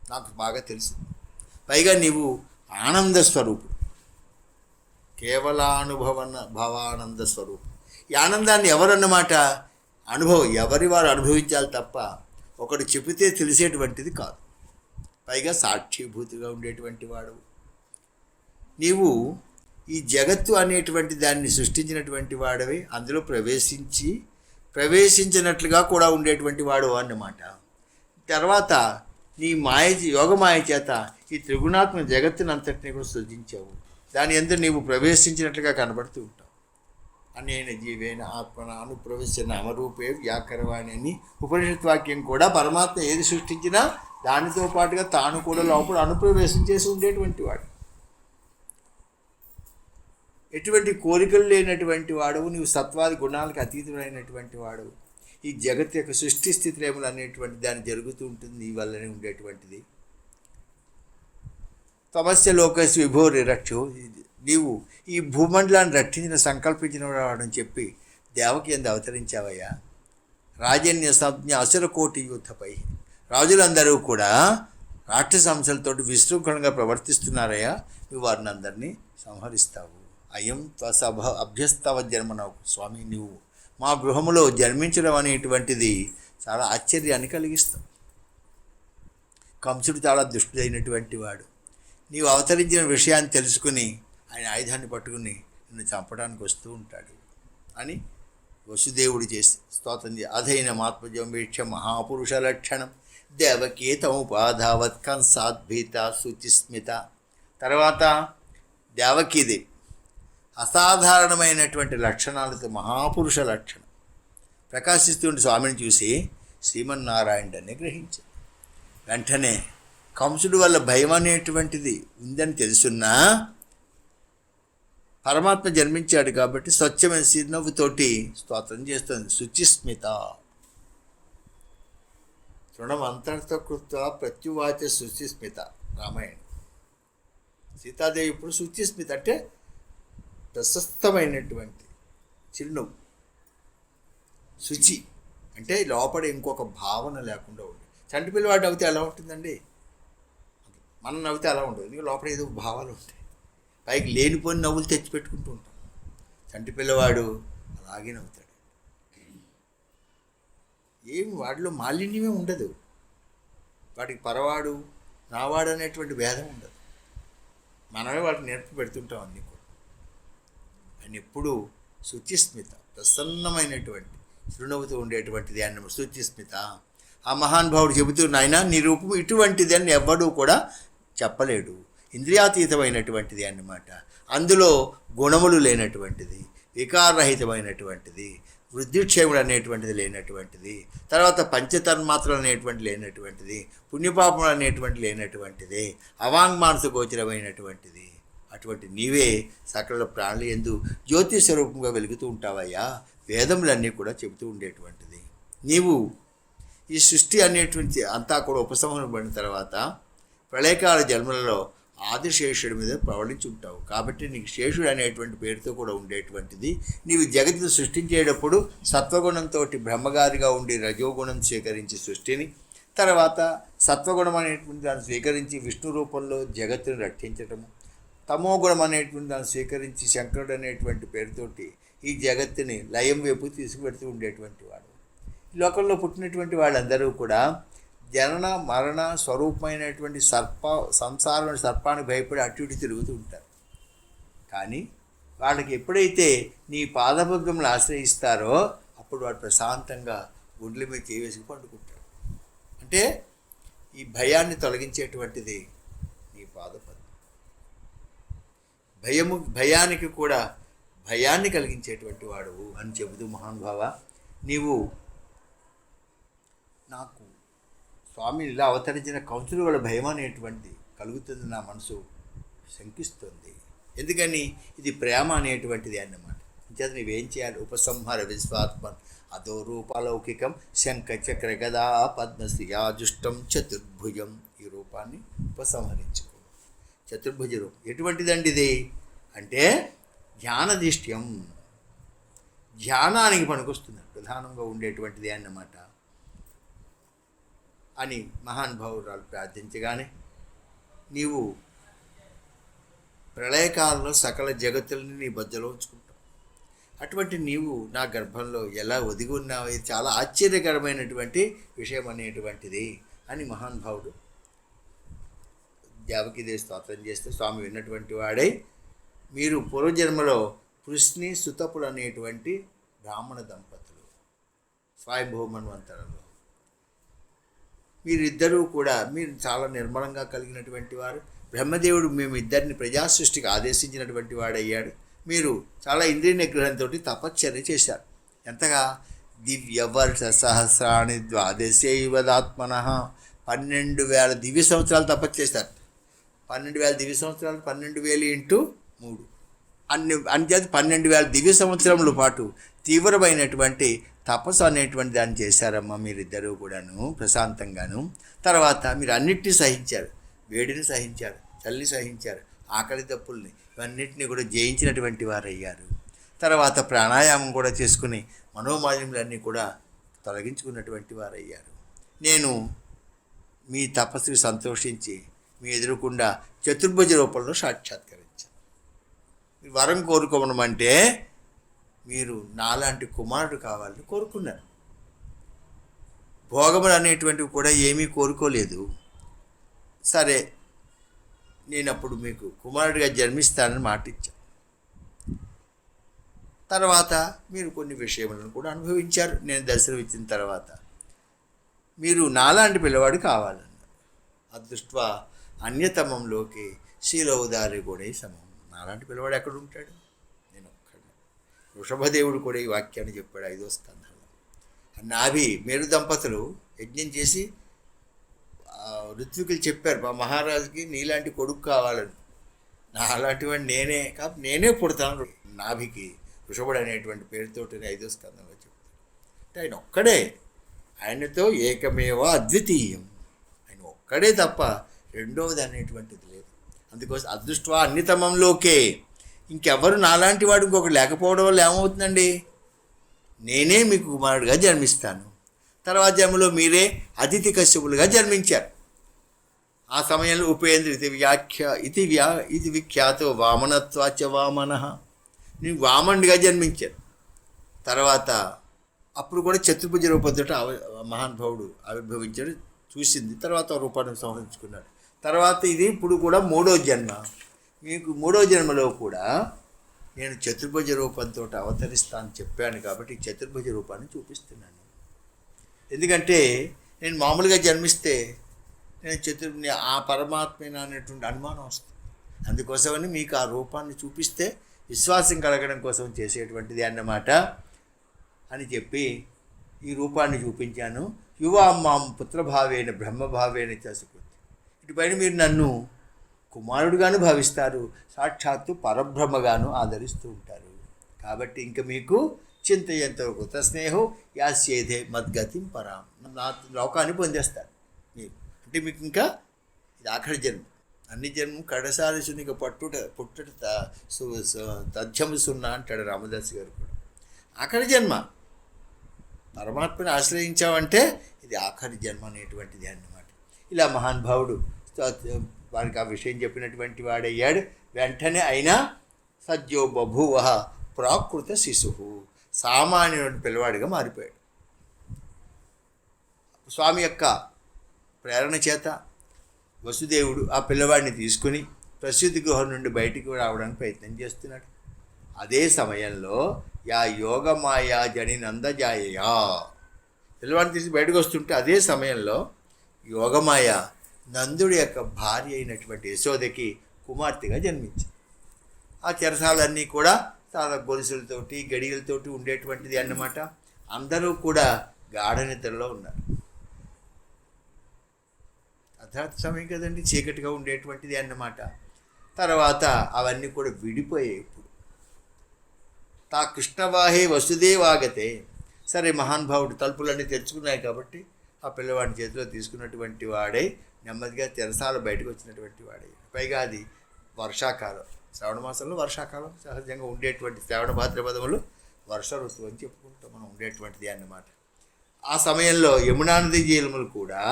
నాకు బాగా తెలుసు. పైగా నీవు ఆనంద స్వరూపుడు, భవానంద స్వరూపుడు. ఈ ఆనందాన్ని ఎవరన్నమాట అనుభవం ఎవరి వారు అనుభవించాలి తప్ప ఒకడు చెబితే తెలిసేటువంటిది కాదు. పైగా సాక్షిభూతిగా ఉండేటువంటి వాడు నీవు. ఈ జగత్తు అనేటువంటి దాన్ని సృష్టించినటువంటి వాడవి, అందులో ప్రవేశించినట్లుగా కూడా ఉండేటువంటి వాడు అన్నమాట. తర్వాత నీ యోగమాయ చేత ఈ త్రిగుణాత్మక జగత్తుని అంతటినీ కూడా సృజించావు. దాని యందు నీవు ప్రవేశించినట్లుగా కనబడుతూ ఉంటావు. అనేన జీవేన ఆత్మన అనుప్రవేశ నామరూపే వ్యాకరవాణి అని ఉపనిషత్ వాక్యం కూడా పరమాత్మ ఏది సృష్టించినా దానితో పాటుగా తాను కూడా లోపల అనుప్రవేశం చేసి ఉండేటువంటి వాడు. ఎటువంటి కోరికలు లేనటువంటి వాడవు నీవు, సత్వాది గుణాలకు అతీతమైనటువంటి వాడవు. ఈ జగత్ యొక్క సృష్టి స్థితిరేములు అనేటువంటి దాన్ని జరుగుతూ ఉంటుంది నీ వల్లనే ఉండేటువంటిది. తమస్య లోకస్ విభోరి రక్షు, నీవు ఈ భూమండలాన్ని రక్షించిన సంకల్పించిన వాడని చెప్పి దేవకి ఎందు అవతరించావయ్యా. రాజన్య సంజ్ఞ అసుర కోటి యూథపై, రాజులందరూ కూడా రాక్షసంశలతో విశృంఖలంగా ప్రవర్తిస్తున్నారయ్యా. నువ్వు వారిని అందరినీ సంహరిస్తావు. అయం త్వసభ అభ్యస్తవ జన్మనవు. స్వామి నువ్వు మా గృహములో జన్మించడం అనేటువంటిది చాలా ఆశ్చర్యాన్ని కలిగిస్తావు. కంసుడు చాలా దుష్టుడైనటువంటి వాడు. నీవు అవతరించిన విషయాన్ని తెలుసుకుని ఆయన ఆయుధాన్ని పట్టుకుని నిన్ను చంపడానికి వస్తూ ఉంటాడు అని వసుదేవుడు చేసి స్తోత్రం చేసి అధైన మాత్మజం వీక్ష మహాపురుష లక్షణం దేవకీతముపాధావత్ కంసాద్భీత శుచిస్మిత. తర్వాత దేవకీది అసాధారణమైనటువంటి లక్షణాలతో మహాపురుష లక్షణం ప్రకాశిస్తుంటే స్వామిని చూసి శ్రీమన్నారాయణుడని గ్రహించాడు. వెంటనే కంసుడు వల్ల భయం అనేటువంటిది ఉందని తెలుసున్నా పరమాత్మ జన్మించాడు కాబట్టి స్వచ్ఛమైన చిరునవ్వుతోటి స్తోత్రం చేస్తుంది. శుచిస్మిత తృణమంతటితో కృత్వ ప్రత్యువాచ శుచిస్మిత. రామాయణం సీతాదేవి ఇప్పుడు శుచిస్మిత అంటే ప్రశస్తమైనటువంటి చిరునవ్వు. శుచి అంటే లోపల ఇంకొక భావన లేకుండా ఉంది. చంటి పిల్లవాడు నవ్వితే ఎలా ఉంటుందండి? మనం నవ్వితే అలా ఉండదు, ఎందుకంటే లోపల ఏదో భావాలు ఉంటాయి. పైకి లేనిపోని నవ్వులు తెచ్చిపెట్టుకుంటూ ఉంటాం. చంటి పిల్లవాడు అలాగే నవ్వుతాడు. ఏం వాడిలో మాలిన్యమే ఉండదు. వాడికి పరవాడు నావాడు అనేటువంటి భేదం ఉండదు. మనమే వాటిని నేర్పి పెడుతుంటాం అన్నీ కూడా. ఆయన ఎప్పుడూ శుచిస్మిత ప్రసన్నమైనటువంటి చిరునవ్వుతూ ఉండేటువంటిది ఆయన శుచిస్మిత. ఆ మహానుభావుడు చెబుతూ నాయన నీ రూపం ఇటువంటిది అని ఎవ్వడూ కూడా చెప్పలేడు. ఇంద్రియాతీతమైనటువంటిది అన్నమాట. అందులో గుణములు లేనటువంటిది, వికారరహితమైనటువంటిది, వృద్ధిక్షేముడు అనేటువంటిది లేనటువంటిది, తర్వాత పంచతన్మాత్రలు అనేటువంటి లేనటువంటిది, పుణ్యపాపములు అనేటువంటి లేనటువంటిది, అవాంగ్మానస గోచరమైనటువంటిది. అటువంటి నీవే సకల ప్రాణులు యందు జ్యోతి స్వరూపంగా వెలుగుతూ ఉంటావయ్యా. వేదములన్నీ కూడా చెబుతూ ఉండేటువంటిది నీవు. ఈ సృష్టి అనేటువంటి అంతా కూడా ఉపసంహరింపబడిన తర్వాత ప్రళయకాల జన్మలలో ఆదిశేషుడి మీద ప్రవళించి ఉంటావు. కాబట్టి నీకు శేషుడు అనేటువంటి పేరుతో కూడా ఉండేటువంటిది. నీవు జగత్తును సృష్టించేటప్పుడు సత్వగుణంతో బ్రహ్మగారిగా ఉండి రజోగుణం స్వీకరించి సృష్టిని, తర్వాత సత్వగుణం అనేటువంటి దాన్ని స్వీకరించి విష్ణు రూపంలో జగత్తును రక్షించటము, తమోగుణం అనేటువంటి దాన్ని స్వీకరించి శంకరుడు అనేటువంటి పేరుతోటి ఈ జగత్తుని లయం వైపు తీసుకుపెడుతూ ఉండేటువంటి వాడు. లోకంలో పుట్టినటువంటి వాళ్ళందరూ కూడా జనన మరణ స్వరూపమైనటువంటి సంసారం సర్పానికి భయపడి అటు ఇటు తిరుగుతూ ఉంటారు. కానీ వాళ్ళకి ఎప్పుడైతే నీ పాదబద్ధములు ఆశ్రయిస్తారో అప్పుడు వాడు ప్రశాంతంగా గుండెల మీద చేసి పండుకుంటాడు. అంటే ఈ భయాన్ని తొలగించేటువంటిది నీ పాదపద్మం. భయానికి కూడా భయాన్ని కలిగించేటువంటి వాడు అని చెబుతూ, మహానుభావ, నీవు నాకు స్వామి ఇలా అవతరించిన కౌన్సిల్ వల్ల భయం అనేటువంటి కలుగుతుంది, నా మనసు శంకిస్తుంది. ఎందుకని? ఇది ప్రేమ అనేటువంటిది అన్నమాట. అంచేత నువ్వేం చేయాలి? ఉపసంహార విశ్వాత్మన్ అదో రూపాలౌకికం శంఖచక్ర గదా పద్మశ్రియాజుష్టం చతుర్భుజం. ఈ రూపాన్ని ఉపసంహరించుకో. చతుర్భుజ రూపం ఎటువంటిదండి ఇది అంటే ధ్యానదిష్ట్యం, ధ్యానానికి పనికొస్తుంది, ప్రధానంగా ఉండేటువంటిది అన్నమాట అని మహానుభావురాలు ప్రార్థించగానే, నీవు ప్రళయకాలంలో సకల జగత్తులని నీ బద్దలో ఉంచుకుంటావు. అటువంటి నీవు నా గర్భంలో ఎలా ఒదిగి ఉన్నావు, ఇది చాలా ఆశ్చర్యకరమైనటువంటి విషయం అనేటువంటిది అని మహానుభావుడు దేవకీదేవి స్తోత్రం చేస్తే స్వామి విన్నటువంటి వాడై, మీరు పూర్వజన్మలో కృష్ణి సుతపుడు అనేటువంటి బ్రాహ్మణ దంపతులు స్వయంభూమన్వంతరంలో మీరిద్దరూ కూడా మీరు చాలా నిర్మలంగా కలిగినటువంటి వారు. బ్రహ్మదేవుడు మేము ఇద్దరిని ప్రజాసృష్టికి ఆదేశించినటువంటి వాడయ్యాడు. మీరు చాలా ఇంద్రియ నిగ్రహంతో తపశ్చర్య చేశారు. ఎంతగా? దివ్యవర్ష సహస్రాణి ద్వాదశైవదాత్మన 12,000 దివ్య సంవత్సరాలు తపస్సు చేశారు. 12,000 దివ్య సంవత్సరాలు 12,000 ఇంటూ 3 అంచేత 12,000 దివ్య సంవత్సరముల పాటు తీవ్రమైనటువంటి తపస్సు అనేటువంటి దాన్ని చేశారమ్మా మీరిద్దరూ కూడాను ప్రశాంతంగాను. తర్వాత మీరు అన్నిటినీ సహించారు, వేడిని సహించారు, చల్లిని సహించారు, ఆకలి దప్పుల్ని, ఇవన్నిటిని కూడా జయించినటువంటి వారు అయ్యారు. తర్వాత ప్రాణాయామం కూడా చేసుకుని మనోమాలిన్యాలన్నీ కూడా తొలగించుకున్నటువంటి వారు అయ్యారు. నేను మీ తపస్సుకి సంతోషించి మీ ఎదురుకుండా చతుర్భుజ రూపంలో సాక్షాత్కరించాను. మీరు వరం కోరుకోమనమంటే మీరు నాలాంటి కుమారుడు కావాలని కోరుకున్నారు. భోగములు అనేటువంటివి కూడా ఏమీ కోరుకోలేదు. సరే, నేను అప్పుడు మీకు కుమారుడిగా జన్మిస్తానని మాట ఇచ్చాను. తర్వాత మీరు కొన్ని విషయములను కూడా అనుభవించారు. నేను దర్శనం ఇచ్చిన తర్వాత మీరు నాలాంటి పిల్లవాడు కావాలన్నారు. అదృష్ట్వా అన్యతమంలోకి శీలౌదారి కూడా సమం. నాలాంటి పిల్లవాడు ఎక్కడ ఉంటాడు? నేను ఒక్కడే. వృషభదేవుడు కూడా ఈ వాక్యాన్ని చెప్పాడు 5వ స్కంధంలో. నాభి మేరు దంపతులు యజ్ఞం చేసి ఋత్వికులు చెప్పారు, మా మహారాజుకి నీలాంటి కొడుకు కావాలని. నా అలాంటివాడిని నేనే పుడతాను. నాభికి వృషభుడు అనేటువంటి పేరుతోటి 5వ స్కంధంలో చెప్తారు. అంటే ఆయన ఒక్కడే, ఆయనతో ఏకమేవ అద్వితీయం, ఆయన ఒక్కడే తప్ప రెండవది అనేటువంటిది లేదు. అందుకోసం అదృష్ట్వా అన్యతమంలోకే, ఇంకెవరు నాలాంటి వాడు ఇంకొకరు లేకపోవడం వల్ల ఏమవుతుందండి? నేనే మీకు కుమారుడిగా జన్మిస్తాను. తర్వాత జన్మలో మీరే అతిథి కశ్యపులుగా జన్మించారు. ఆ సమయంలో ఉపేంద్ర ఇది విఖ్యాతో వామనత్వాచ వామన, నేను వామనుడిగా జన్మించాను. తర్వాత అప్పుడు కూడా చతుర్భుజ రూపంతో మహానుభావుడు ఆవిర్భవించాడు, చూసింది. తర్వాత రూపాన్ని సంహరించుకున్నాడు. తర్వాత ఇది ఇప్పుడు కూడా 3వ జన్మ. మీకు 3వ జన్మలో కూడా నేను చతుర్భుజ రూపంతో అవతరిస్తానని చెప్పాను కాబట్టి చతుర్భుజ రూపాన్ని చూపిస్తున్నాను. ఎందుకంటే నేను మామూలుగా జన్మిస్తే నేను ఆ పరమాత్మేనా అనేటువంటి అనుమానం వస్తుంది. అందుకోసమని మీకు ఆ రూపాన్ని చూపిస్తే విశ్వాసం కలగడం కోసం చేసేటువంటిది అన్నమాట అని చెప్పి ఈ రూపాన్ని చూపించాను. యువామ్మాం పుత్రభావేన బ్రహ్మభావేన చేసుకుంది. ఇటుపైన మీరు నన్ను కుమారుడుగాను భావిస్తారు, సాక్షాత్తు పరబ్రహ్మగాను ఆదరిస్తూ ఉంటారు. కాబట్టి ఇంక మీకు చింతయంతో కృత స్నేహం యాస్యేధే మద్గతిం పరాం, నా లోకాన్ని పొందేస్తారు మీరు. అంటే మీకు ఇంకా ఇది ఆఖరి జన్మ. అన్ని జన్మం కడసారి సునిక పుట్టుట తథ్యము సున్నా అంటాడు రామదాస్ గారు కూడా. ఆఖరి జన్మ పరమాత్మని ఆశ్రయించావంటే ఇది ఆఖరి జన్మ అనేటువంటిది అన్నమాట. ఇలా మహానుభావుడు వారికి ఆ విషయం చెప్పినటువంటి వాడయ్యాడు. వెంటనే అయినా సద్యో బభూవ ప్రాకృత శిశువు, సామాన్యుడు పిల్లవాడిగా మారిపోయాడు. స్వామి యొక్క ప్రేరణ చేత వసుదేవుడు ఆ పిల్లవాడిని తీసుకుని ప్రసూతి గృహం నుండి బయటికి రావడానికి ప్రయత్నం చేస్తున్నాడు. అదే సమయంలో యా యోగమాయా జనినందజాయయా, పిల్లవాడిని తీసి బయటకు వస్తుంటే అదే సమయంలో యోగమాయ నందుడి యొక్క భార్య అయినటువంటి యశోదకి కుమార్తెగా జన్మించింది. ఆ చెరసాలన్నీ కూడా చాలా గొలుసులతోటి గడియలతోటి ఉండేటువంటిది అన్నమాట. అందరూ కూడా గాఢ నిద్రలో ఉన్నారు. అర్ధరాత్రి సమయం కదండి, చీకటిగా ఉండేటువంటిది అన్నమాట. తర్వాత అవన్నీ కూడా విడిపోయాయి. ఇప్పుడు తా కృష్ణవాహే వసుదేవాగతే, సరే మహానుభావుడు తలుపులన్నీ తెరుచుకున్నాయి కాబట్టి ఆ పిల్లవాడిని చేతిలో తీసుకున్నటువంటి వాడే నెమ్మదిగా చెరసాల బయటకు వచ్చినటువంటి వాడే. పైగా అది వర్షాకాలం, శ్రావణ మాసంలో వర్షాకాలం సహజంగా ఉండేటువంటి శ్రావణ భాద్రపదములు వర్ష ఋతువు అని చెప్పుకుంటాం మనం ఉండేటువంటిది అన్నమాట. ఆ సమయంలో యమునా నది జీలములు కూడా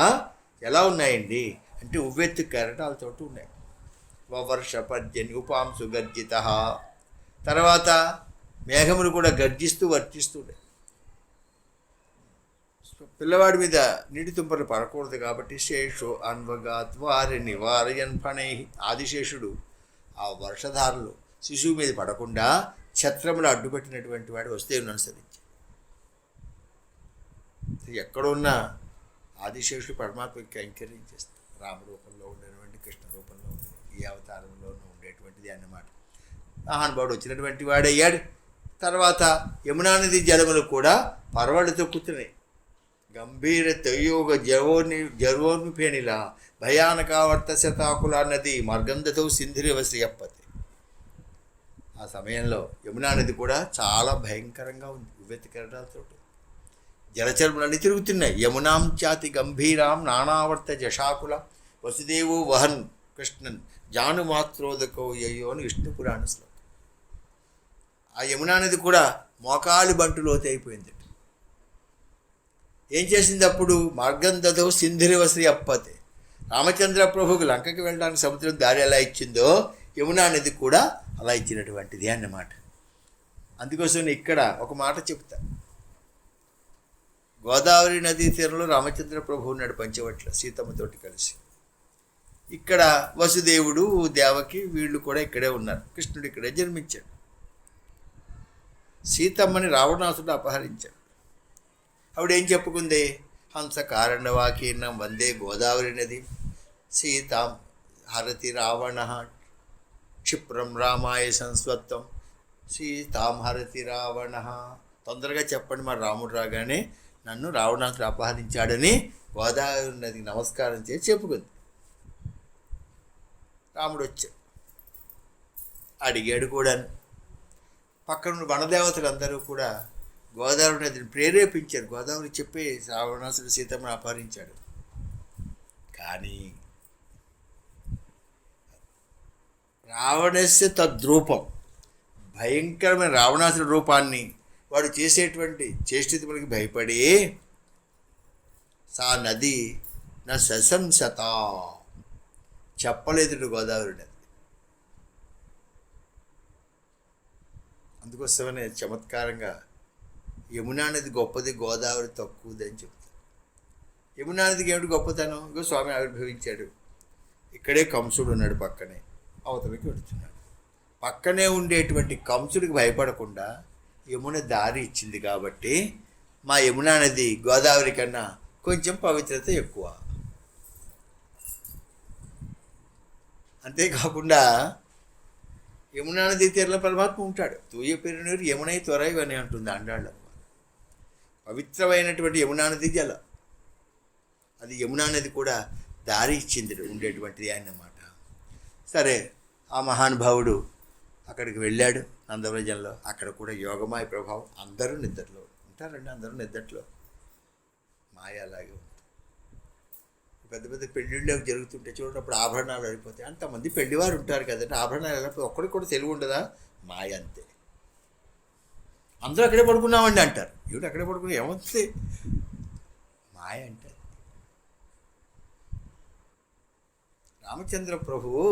ఎలా ఉన్నాయండి అంటే ఉవ్వెత్తు కెరటాలతో ఉన్నాయి. వర్ష పర్జని ఉపాంశు గర్జిత, తర్వాత మేఘములు కూడా గర్జిస్తూ వర్తిస్తుండే. పిల్లవాడి మీద నీటి తుంపలు పడకూడదు కాబట్టి శేషు అన్వగాత్ వారి నివారయన్ ఫణై, ఆదిశేషుడు ఆ వర్షధారలు శిశువు మీద పడకుండా ఛత్రములు అడ్డుపెట్టినటువంటి వాడు వస్తువుని అనుసరించి ఎక్కడున్నా ఆదిశేషుడు పరమాత్మకి కైంకర్యం చేస్తాడు. రామ రూపంలో ఉండేటువంటి, కృష్ణ రూపంలో ఉండే, ఈ అవతారంలోనూ ఉండేటువంటిది అన్నమాట. మహానుభావుడు వచ్చినటువంటి వాడయ్యాడు. తర్వాత యమునా నది జలములు కూడా పర్వాలు తొక్కుతున్నాయి. గంభీర తయోగ జర్వోన్మిఫేనిలా భయానకావర్త శతాకుల నది మార్గంధతో సింధిరివశ్రియప్పతి. ఆ సమయంలో యమునా నది కూడా చాలా భయంకరంగా ఉంది. ఉవ్వెత్తి కెరటాలతో జలచరములన్నీ తిరుగుతున్నాయి. యమునాం చాతి గంభీరాం నానావర్త జషాకుల వసుదేవో వహన్ కృష్ణన్ జానుమాత్రోదకో యయో అని విష్ణు పురాణ శ్లోకం. ఆ యమునా నది కూడా మోకాలు బంటు లోతు అయిపోయింది. ఏం చేసింది అప్పుడు? మార్గంధతో సింధిరివశ్రీ అప్పతే. రామచంద్ర ప్రభువుకి లంకకి వెళ్ళడానికి సముద్రం దారి ఎలా ఇచ్చిందో యమునా నది కూడా అలా ఇచ్చినటువంటిది అన్నమాట. అందుకోసం ఇక్కడ ఒక మాట చెప్తా. గోదావరి నదీ తీరంలో రామచంద్ర ప్రభు ఉన్నాడు పంచవట్ల సీతమ్మతోటి కలిసి. ఇక్కడ వసుదేవుడు దేవకి వీళ్ళు కూడా ఇక్కడే ఉన్నారు. కృష్ణుడు ఇక్కడే జన్మించాడు. సీతమ్మని రావణాసుడు అపహరించాడు. ఆవిడేం చెప్పుకుంది? హంస కారణవాకీర్ణం వందే గోదావరి నది సీతాం హరతి రావణ క్షిప్రం రామాయ సంస్వత్వం సీతాం హరతి రావణ. తొందరగా చెప్పండి, మరి రాముడు రాగానే నన్ను రావణాసుడు అపహరించాడని గోదావరి నదికి నమస్కారం చేసి చెప్పుకుంది. రాముడు వచ్చాడు, అడిగాడు కూడా. పక్కన వనదేవతలు అందరూ కూడా గోదావరి నదిని ప్రేరేపించారు. గోదావరి చెప్పి రావణాసుడు సీతమ్మను అపహరించాడు. కానీ రావణస్య తద్రూపం, భయంకరమైన రావణాసుడి రూపాన్ని వాడు చేసేటువంటి చేష్టితములకి భయపడి సా నది నా శశంసత చెప్పలేదు గోదావరి నది. అందుకోసమనే చమత్కారంగా యమునా నది గొప్పది, గోదావరి తక్కువది అని చెప్తారు. యమునా నదికి ఏమిటి గొప్పతనం? ఇంకో స్వామి ఆవిర్భవించాడు. ఇక్కడే కంసుడు ఉన్నాడు, పక్కనే అవతలకి వెళుతున్నాడు. పక్కనే ఉండేటువంటి కంసుడికి భయపడకుండా యమున దారి ఇచ్చింది కాబట్టి మా యమునా నది గోదావరి కన్నా కొంచెం పవిత్రత ఎక్కువ. అంతేకాకుండా యమునా నది తీరంలో పరమాత్మ ఉంటాడు. తూయ పెరునీరు యమునై త్వరై అని అంటుంది అండాళ్ళ. పవిత్రమైనటువంటి యమునా నది జలం, అది యమునా నది కూడా దారి ఇచ్చింది ఉండేటువంటిది అన్నమాట. సరే, ఆ మహానుభావుడు అక్కడికి వెళ్ళాడు నందవ్రజంలో. అక్కడ కూడా యోగమాయ ప్రభావం. అందరూ నిద్రలో ఉంటారండి, అందరూ నిద్రలో. మాయ అలాగే ఉంటుంది. పెద్ద పెద్ద పెళ్ళిళ్ళు జరుగుతుంటే చూడండి, అప్పుడు ఆభరణాలు అయిపోతాయి. అంతమంది పెళ్లివారు ఉంటారు కదండి, ఆభరణాలు వెళ్ళిపోతే ఒక్కడికి కూడా తెలివి ఉండదా? మాయ అంతే. అందరూ అక్కడే పడుకున్నామండి అంటారు. ఏమిటి అక్కడే పడుకున్నా ఏమవుతుంది? మాయ అంటారు. రామచంద్ర ప్రభువు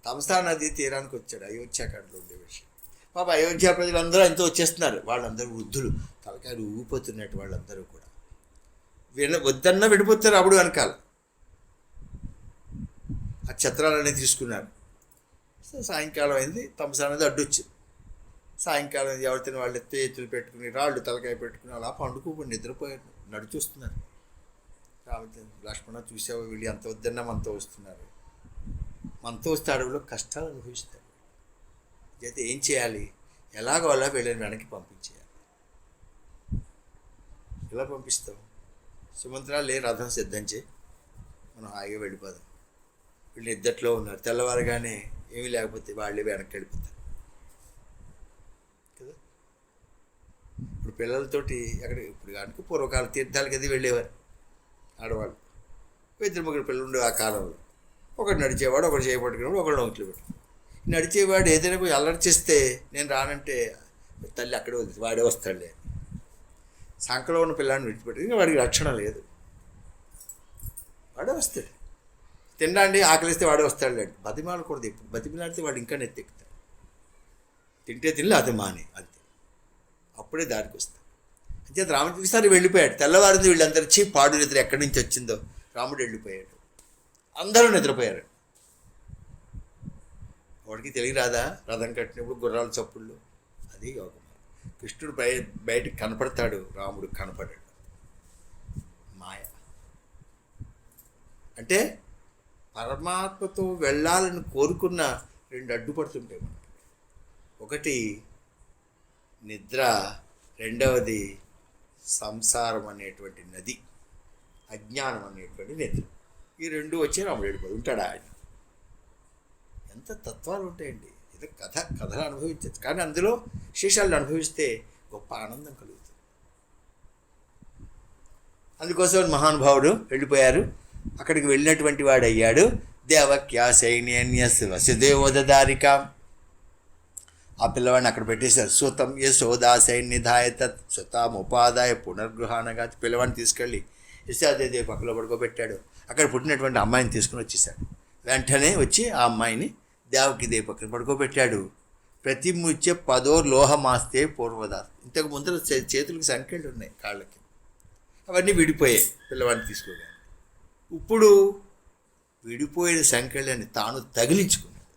తమసా నదీ తీరానికి వచ్చాడు. అయోధ్యాకాండలో ఉండే విషయం. పాప అయోధ్య ప్రజలందరూ ఎంతో వచ్చేస్తున్నారు. వాళ్ళందరూ వృద్ధులు, తలకాయలు ఊగిపోతున్నట్టు వాళ్ళందరూ కూడా. వద్దన్నా వెళ్ళిపోతారు అప్పుడు వెనకాల. ఆ ఛత్రాలన్నీ తీసుకున్నారు. సో సాయంకాలం అయింది, తంస అనేది అడ్డొచ్చింది. సాయంకాలం ఎవరితో వాళ్ళు ఎత్తులు పెట్టుకుని రాళ్ళు తలకాయ పెట్టుకుని అలా పండుకోకుండా నిద్రపోయారు, నడిచొస్తున్నారు. రామచంద్ర లక్ష్మణ చూసావు, వీళ్ళు ఎంత వద్దన్నా మనతో వస్తున్నారు, మనతో వస్తే అడవిలో కష్టాలు అనుభవిస్తారు. అయితే ఏం చేయాలి, ఎలాగో అలా వీళ్ళని వెనక్కి పంపించేయాలి. ఎలా పంపిస్తాం? సుమంత్ర లే, రథం సిద్ధం చేయి, మనం హాయిగా వెళ్ళిపోదాం. వీళ్ళు నిద్దట్లో ఉన్నారు, తెల్లవారుగానే ఏమీ లేకపోతే వాళ్ళే వెనక్కి వెళ్ళిపోతారు కదా. ఇప్పుడు పిల్లలతోటి ఇప్పుడు కానీ పూర్వకాల తీర్థాలకి అది వెళ్ళేవారు ఆడవాళ్ళు. ఇద్దరు ముగ్గురు పిల్లలు ఉండే ఆ కాలంలో. ఒకడు నడిచేవాడు, ఒకడు చేయబట్టుకునేవాడు, ఒకడు నోట్లు పెట్టు. నడిచేవాడు ఏదైనా పోయి అల్లరి చేస్తే నేను రానంటే తల్లి అక్కడే వద్దు, వాడే వస్తాడులే. సంకలో ఉన్న పిల్లాన్ని విడిచిపెట్టి ఇంకా వాడికి రక్షణ లేదు, వాడే వస్తాడు. తినడానికి ఆకలిస్తే వాడే వస్తాడులే. బతిమాలకూడదు, ఎప్పుడు బతిమాలితే వాడు ఇంకా నెత్తెక్కుతాడు. తింటే తినలే అది మాని, అంతే, అప్పుడే దారికి వస్తాడు. అంచేత రాముడు ఈసారి వెళ్ళిపోయాడు. తెల్లవారింది వీళ్ళందరూ చీ పాడు నిద్ర ఎక్కడి నుంచి వచ్చిందో. రాముడు వెళ్ళిపోయాడు, అందరూ నిద్రపోయారు. వాడికి తెలియరాదా రథం కట్టినప్పుడు గుర్రాల చప్పుళ్ళు, అది యోగం. కృష్ణుడు బయటికి కనపడతాడు, రాముడు కనపడాడు. మాయ అంటే పరమాత్మతో వెళ్ళాలని కోరుకున్న రెండు అడ్డుపడుతుంటాయి మనకి. ఒకటి నిద్ర, రెండవది సంసారం అనేటువంటి నది, అజ్ఞానం అనేటువంటి నిద్ర. ఈ రెండు వచ్చి రాముడు వెళ్ళిపోయి ఉంటాడు. ఆయన ఎంత తత్వాలు ఉంటాయండి. ఇది కథలు అనుభవించచ్చు, కానీ అందులో విశేషాలను అనుభవిస్తే గొప్ప ఆనందం కలుగుతుంది. అందుకోసం మహానుభావుడు వెళ్ళిపోయారు. అక్కడికి వెళ్ళినటువంటి వాడు అయ్యాడు దేవక్యా సైన్యన్యస్ వసుదేవోదారిక. ఆ పిల్లవాడిని అక్కడ పెట్టేశారు. సూతం యశోదా సైన్యధాయ తత్ సుతాముపాదాయ పునర్గృహానగా. పిల్లవాడిని తీసుకెళ్ళి యశోదాదేవి పక్కలో పడుకోబెట్టాడు. అక్కడ పుట్టినటువంటి అమ్మాయిని తీసుకుని వచ్చేసాడు. వెంటనే వచ్చి ఆ అమ్మాయిని దేవకిదేవి పక్కన పడుకోబెట్టాడు. ప్రతిముచ్య పదో లోహమాస్తే పూర్వదా. ఇంతకు ముందర చేతులకు సంఖ్యలు ఉన్నాయి, కాళ్ళకి, అవన్నీ విడిపోయాయి పిల్లవాడిని తీసుకోగానే. ఇప్పుడు విడిపోయిన సంఖ్యలని తాను తగిలించుకున్నాడు.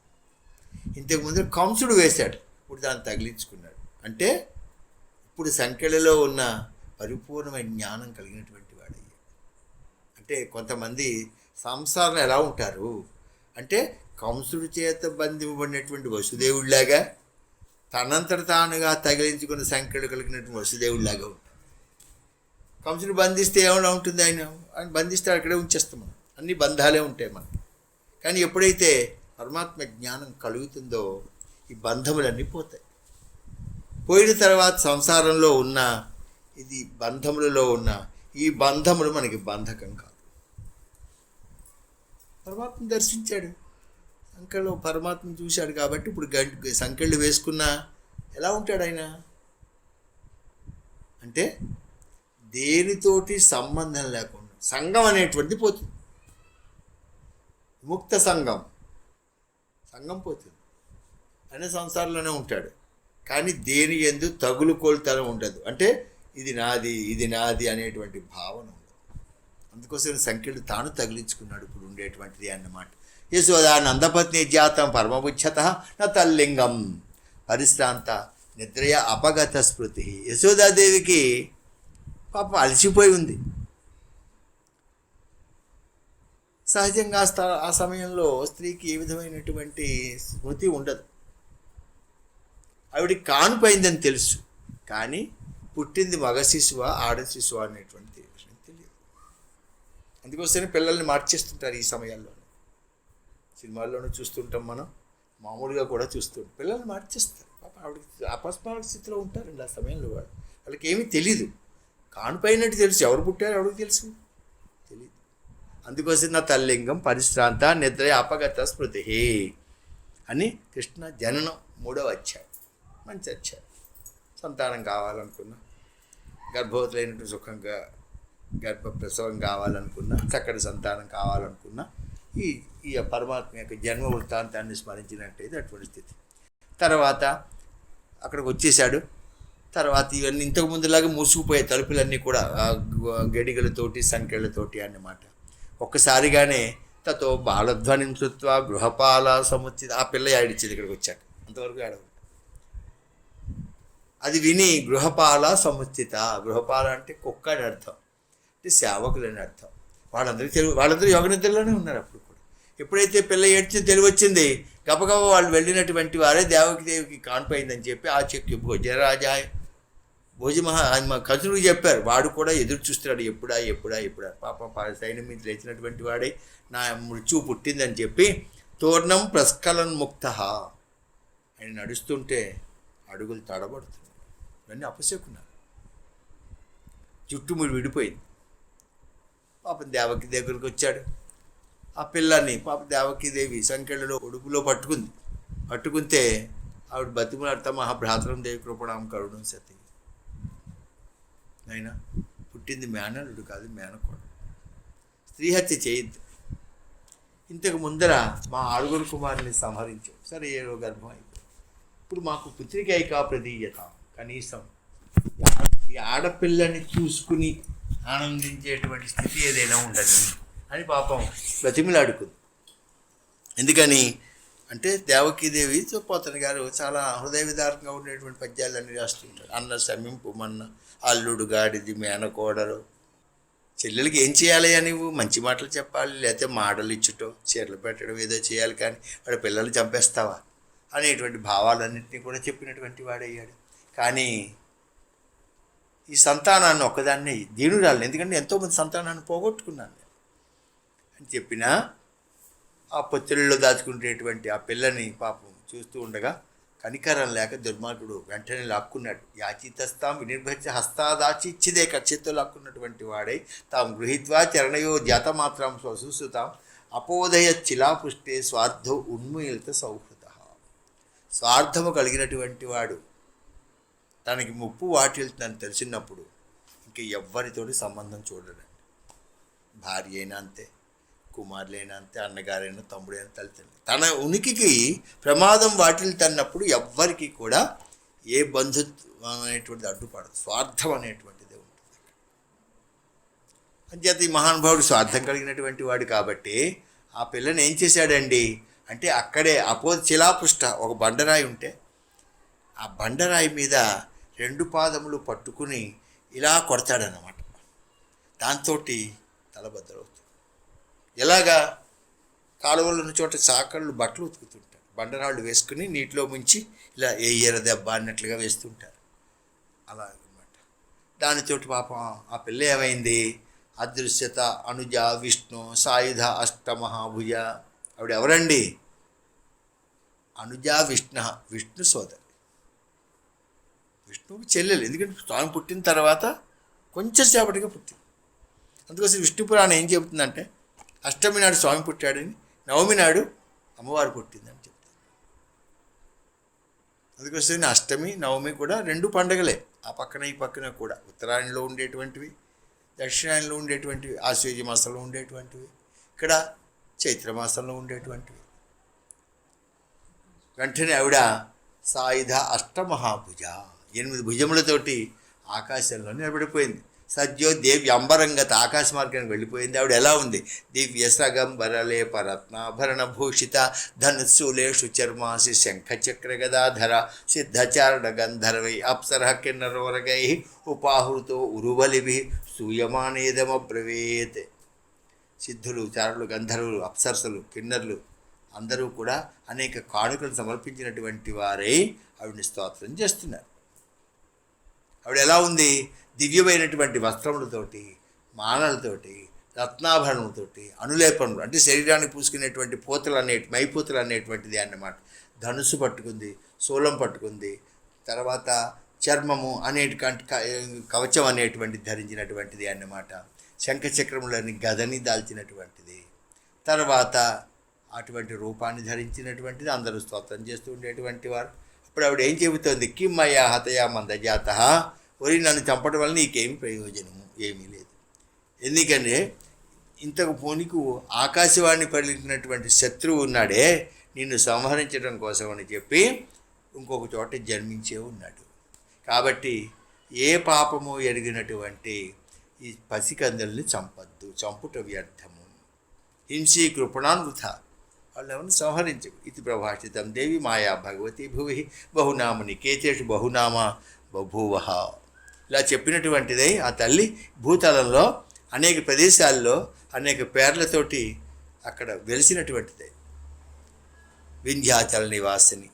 ఇంతకు ముందర కంసుడు వేశాడు, ఇప్పుడు దాన్ని తగిలించుకున్నాడు. అంటే ఇప్పుడు సంఖ్యలలో ఉన్న పరిపూర్ణమైన జ్ఞానం కలిగినటువంటి వాడయ్యాడు. అంటే కొంతమంది సంసారంలో ఎలా ఉంటారు అంటే కంసుడి చేత బంధింపబడినటువంటి వసుదేవుడిలాగా, తనంతట తానుగా తగిలించుకున్న సంఖ్యలు కలిగినటువంటి వసుదేవుడిలాగా ఉంటాడు. కంసుని బంధిస్తే ఏమైనా ఉంటుంది, ఆయన బంధిస్తే అక్కడే ఉంచేస్తాం మనం, అన్ని బంధాలే ఉంటాయి మనకి. కానీ ఎప్పుడైతే పరమాత్మ జ్ఞానం కలుగుతుందో ఈ బంధములన్నీ పోతాయి. పోయిన తర్వాత సంసారంలో ఉన్న ఇది బంధములలో ఉన్న ఈ బంధములు మనకి బంధకం కాదు. పరమాత్మ దర్శించాడు, సంఖ్యలో పరమాత్మను చూశాడు కాబట్టి ఇప్పుడు సంఖ్యలు వేసుకున్నా ఎలా ఉంటాడు ఆయన అంటే దేనితోటి సంబంధం లేకుండా సంఘం అనేటువంటిది పోతుంది. ముక్త సంఘం పోతుంది. ఆయన సంసారంలోనే ఉంటాడు, కానీ దేని యందు తగులు కోల్తనం ఉండదు. అంటే ఇది నాది అనేటువంటి భావన ఉండదు. అందుకోసం సంఖ్యలు తాను తగిలించుకున్నాడు ఇప్పుడు ఉండేటువంటిది అన్నమాట. యశోదా నందపత్ని జాతం పరమపుచ్చత న తల్లింగం పరిశ్రాంత నిద్రయ అపగత స్మృతి. యశోదాదేవికి పాపం అలసిపోయి ఉంది. సహజంగా ఆ సమయంలో స్త్రీకి ఏ విధమైనటువంటి స్మృతి ఉండదు. ఆవిడికి కానుపోయిందని తెలుసు, కానీ పుట్టింది మగ శిశువా ఆడ శిశువా అనేటువంటి విషయం తెలియదు. అందుకోసమే పిల్లల్ని మార్చేస్తుంటారు ఈ సమయాల్లో. సినిమాల్లోనూ చూస్తుంటాం, మనం మామూలుగా కూడా చూస్తుంటాం. పిల్లల్ని మార్చేస్తారు. పాప ఆవిడకి అపస్మారక స్థితిలో ఉంటారండి ఆ సమయంలో. వాళ్ళకి ఏమీ తెలీదు. కానుపోయినట్టు తెలుసు, ఎవరు పుట్టారు ఎవరికి తెలుసు తెలియదు. అందుకోసం నా తల్లింగం పరిశ్రాంత నిద్ర అపగత స్మృతి అని కృష్ణ జననం 3వ అధ్యాయం. మంచి అధ్యాయం. సంతానం కావాలనుకున్నా, గర్భవతులైనటువంటి సుఖంగా గర్భప్రసవం కావాలనుకున్నా, చక్కటి సంతానం కావాలనుకున్నా ఈ పరమాత్మ యొక్క జన్మ వృత్తాంతాన్ని స్మరించినట్టయితే అటువంటి స్థితి. తర్వాత అక్కడికి వచ్చేసాడు. తర్వాత ఇవన్నీ ఇంతకు ముందులాగా మూసుకుపోయే తలుపులన్నీ కూడా గడిగలతోటి సంఖ్యలతోటి అన్నమాట. ఒక్కసారిగానే తతో బాలధ్వనిం శృత్వా గృహపాల సముచిత, ఆ పిల్ల ఏడిచ్చింది ఇక్కడికి వచ్చాక, అంతవరకు ఏడవ. అది విని గృహపాల సముచిత, గృహపాల అంటే కుక్క అని అర్థం, అంటే సేవకులని అర్థం. వాళ్ళందరూ యోగ నిద్రలోనే ఉన్నారు అప్పుడు కూడా. ఎప్పుడైతే పిల్ల ఏడ్చింది తెలివి వచ్చింది, గబగబ వాళ్ళు వెళ్ళినటువంటి వారే దేవికి కాన్పోయిందని చెప్పి ఆ చెక్కి భోజరాజాయ్ కసురుడు చెప్పారు. వాడు కూడా ఎదురు చూస్తున్నాడు, ఎప్పుడా పాప సైన్యం మీద లేచినటువంటి వాడే నా మృత్యువు పుట్టిందని చెప్పి తోర్ణం ప్రస్ఖలన్ ముక్త ఆయన నడుస్తుంటే అడుగులు తడబడుతున్నాయి. ఇవన్నీ అపశకున్నారు. జుట్టుముడి విడిపోయింది. పాపం దేవకి దగ్గరికి వచ్చాడు. ఆ పిల్లని పాప దేవకీదేవి సంఖ్యలలో ఒడుగులో పట్టుకుంటే ఆవిడ బతిమలాడతా మహాభ్రాతరం దేవి కృపణాం కరుణం సతి, అయినా పుట్టింది మేనల్లుడు కాదు మేనకోడు, స్త్రీహత్య చేయొద్దు. ఇంతకు ముందర మా 6 కుమారుని సంహరించాం, సరే 7వ గర్భం అయిపోయింది. ఇప్పుడు మాకు పుత్రికైకా ప్రదీయత, కనీసం ఈ ఆడపిల్లని చూసుకుని ఆనందించేటువంటి స్థితి ఏదైనా ఉండదు అని పాపం బ్రతిమిలాడుకుంది. ఎందుకని అంటే దేవకీదేవి పోతన గారు చాలా హృదయ విదారకంగా ఉండేటువంటి పద్యాలన్నీ రాస్తుంటారు. అన్న సమీంపు మన్న అల్లుడు గాడిది మేనకోడలు, చెల్లెలకి ఏం చేయాలి అని నువ్వు మంచి మాటలు చెప్పాలి, లేకపోతే మాటలు ఇచ్చుటో చీరలు పెట్టడం ఏదో చేయాలి, కానీ వాడి పిల్లల్ని చంపేస్తావా అనేటువంటి భావాలన్నింటినీ కూడా చెప్పినటువంటి వాడయ్యాడు. కానీ ఈ సంతానాన్ని ఒక్కదాన్ని దీనురాలను, ఎందుకంటే ఎంతోమంది సంతానాన్ని పోగొట్టుకున్నాను అని చెప్పినా ఆ పొత్తిళ్ళలో దాచుకునేటువంటి ఆ పిల్లని పాపం చూస్తూ ఉండగా కనికరం లేక దుర్మార్గుడు వెంటనే లాక్కున్నాడు. యాచితస్తాం వినిర్భత్య హస్తాదాచి ఇచ్చిదే చేత్తో లాక్కున్నటువంటి వాడై తాము గృహీత్వా చరణయో జాతమాత్రం స్వసుసుతాం అపోదయ చిలాపుష్టే స్వార్థో ఉన్మూలిత సౌహృద. స్వార్థము కలిగినటువంటి వాడు తనకి ముప్పు వాటిల్తుందని తెలిసినప్పుడు ఇంక ఎవ్వరితోటి సంబంధం చూడడండి. భార్య అయినా అంతే, కుమారులైనా అంతే, అన్నగారైనా తమ్ముడైనా తల్లిదండ్రులు, తన ఉనికికి ప్రమాదం వాటిల్తున్నప్పుడు ఎవ్వరికి కూడా ఏ బంధుత్వం అనేటువంటిది అడ్డుపడదు, స్వార్థం అనేటువంటిదే ఉంటుంది. అంచేత ఈ మహానుభావుడు స్వార్థం కలిగినటువంటి వాడు కాబట్టి ఆ పిల్లని ఏం చేశాడండి అంటే అక్కడే శిలాపుష్ట ఒక బండరాయి ఉంటే ఆ బండరాయి మీద 2 పాదములు పట్టుకుని ఇలా కొడతాడనమాట. దాంతో తలబద్దలవుతుంది. ఎలాగా కాలువలు ఉన్న చోట చాకళ్ళు బట్టలు ఉతుకుతుంటారు, బండరాళ్ళు వేసుకుని నీటిలో ముంచి ఇలా ఎయ్యర దెబ్బ అన్నట్లుగా వేస్తుంటారు. అలా అనమాట. దానితోటి పాపం ఆ పిల్ల ఏమైంది, అదృశ్యత అనుజ విష్ణు సాయుధ అష్టమహాభుజ. ఆవిడ ఎవరండి, అనుజ విష్ణు సోదరి, విష్ణువుకి చెల్లెలు. ఎందుకంటే స్వామి పుట్టిన తర్వాత కొంచెం సేపటిగా పుట్టింది. అందుకోసం విష్ణు పురాణం ఏం చెబుతుందంటే అష్టమి నాడు స్వామి పుట్టాడని, నవమి నాడు అమ్మవారు పుట్టిందని చెప్తుంది. అందుకోసం అష్టమి నవమి కూడా 2 పండుగలే, ఆ పక్కన ఈ పక్కన కూడా. ఉత్తరాయణంలో ఉండేటువంటివి, దక్షిణాయనంలో ఉండేటువంటివి, ఆశ్వయుజ మాసంలో ఉండేటువంటివి, ఇక్కడ చైత్రమాసంలో ఉండేటువంటివి. వెంటనే ఆవిడ సాయుధ అష్టమహాభుజ, 8 భుజములతోటి ఆకాశంలో నిలబడిపోయింది. సద్యో దేవి అంబరంగత, ఆకాశ మార్గానికి వెళ్ళిపోయింది. ఆవిడ ఎలా ఉంది, దివ్య సగంబరలే పరత్నాభరణ భూషిత ధనుస్సులేషు చర్మాసి శంఖచక్ర గదాధర సిద్ధచారణ గంధర్వై అప్సర కిన్నరోరగై ఉపాహృతో ఉరువలిభి సూయమానేదమబ్రవేత్. సిద్ధులు, చారులు, గంధర్వులు, అప్సరసలు, కిన్నర్లు అందరూ కూడా అనేక కానుకలు సమర్పించినటువంటి వారై ఆవిడని స్తోత్రం చేస్తున్నారు. ఆవిడ ఎలా ఉంది, దివ్యమైనటువంటి వస్త్రములతోటి, మాలలతోటి, రత్నాభరణములతోటి, అనులేపనలు అంటే శరీరానికి పూసుకునేటువంటి మైపూతలు అనేటువంటిది అన్నమాట. ధనుసు పట్టుకుంది, శూలం పట్టుకుంది, తర్వాత చర్మము అనేటువంటి కవచం అనేటువంటిది ధరించినటువంటిది అన్నమాట. శంఖచక్రములని గదని దాల్చినటువంటిది, తర్వాత అటువంటి రూపాన్ని ధరించినటువంటిది. అందరూ స్తోత్రం చేస్తూ ఉండేటువంటి వారు. అప్పుడు ఆవిడ ఏం చెబుతోంది, కిమ్మయ్యా హతయా మందజాత, ఒరి నన్ను చంపడం వల్ల నీకేమి ప్రయోజనము, ఏమీ లేదు. ఎందుకంటే ఇంతకు పోనీకు ఆకాశవాణి పలికినటువంటి శత్రువు ఉన్నాడే, నిన్ను సంహరించడం కోసం అని చెప్పి ఇంకొక చోట జన్మించే ఉన్నాడు. కాబట్టి ఏ పాపము ఎరిగినటువంటి ఈ పసికందుల్ని చంపద్దు, చంపుట వ్యర్థము. హింసీ కృపణాన్ వృథా, వాళ్ళు ఎవరిని సంహరించు. ఇది ప్రభాషితం దేవి మాయా భగవతి భువి బహునామని కేచేషు బహునామ బభూవ. ఇలా చెప్పినటువంటిదే ఆ తల్లి భూతలంలో అనేక ప్రదేశాల్లో అనేక పేర్లతోటి అక్కడ వెలిసినటువంటిదే. వింధ్యాచల నివాసిని,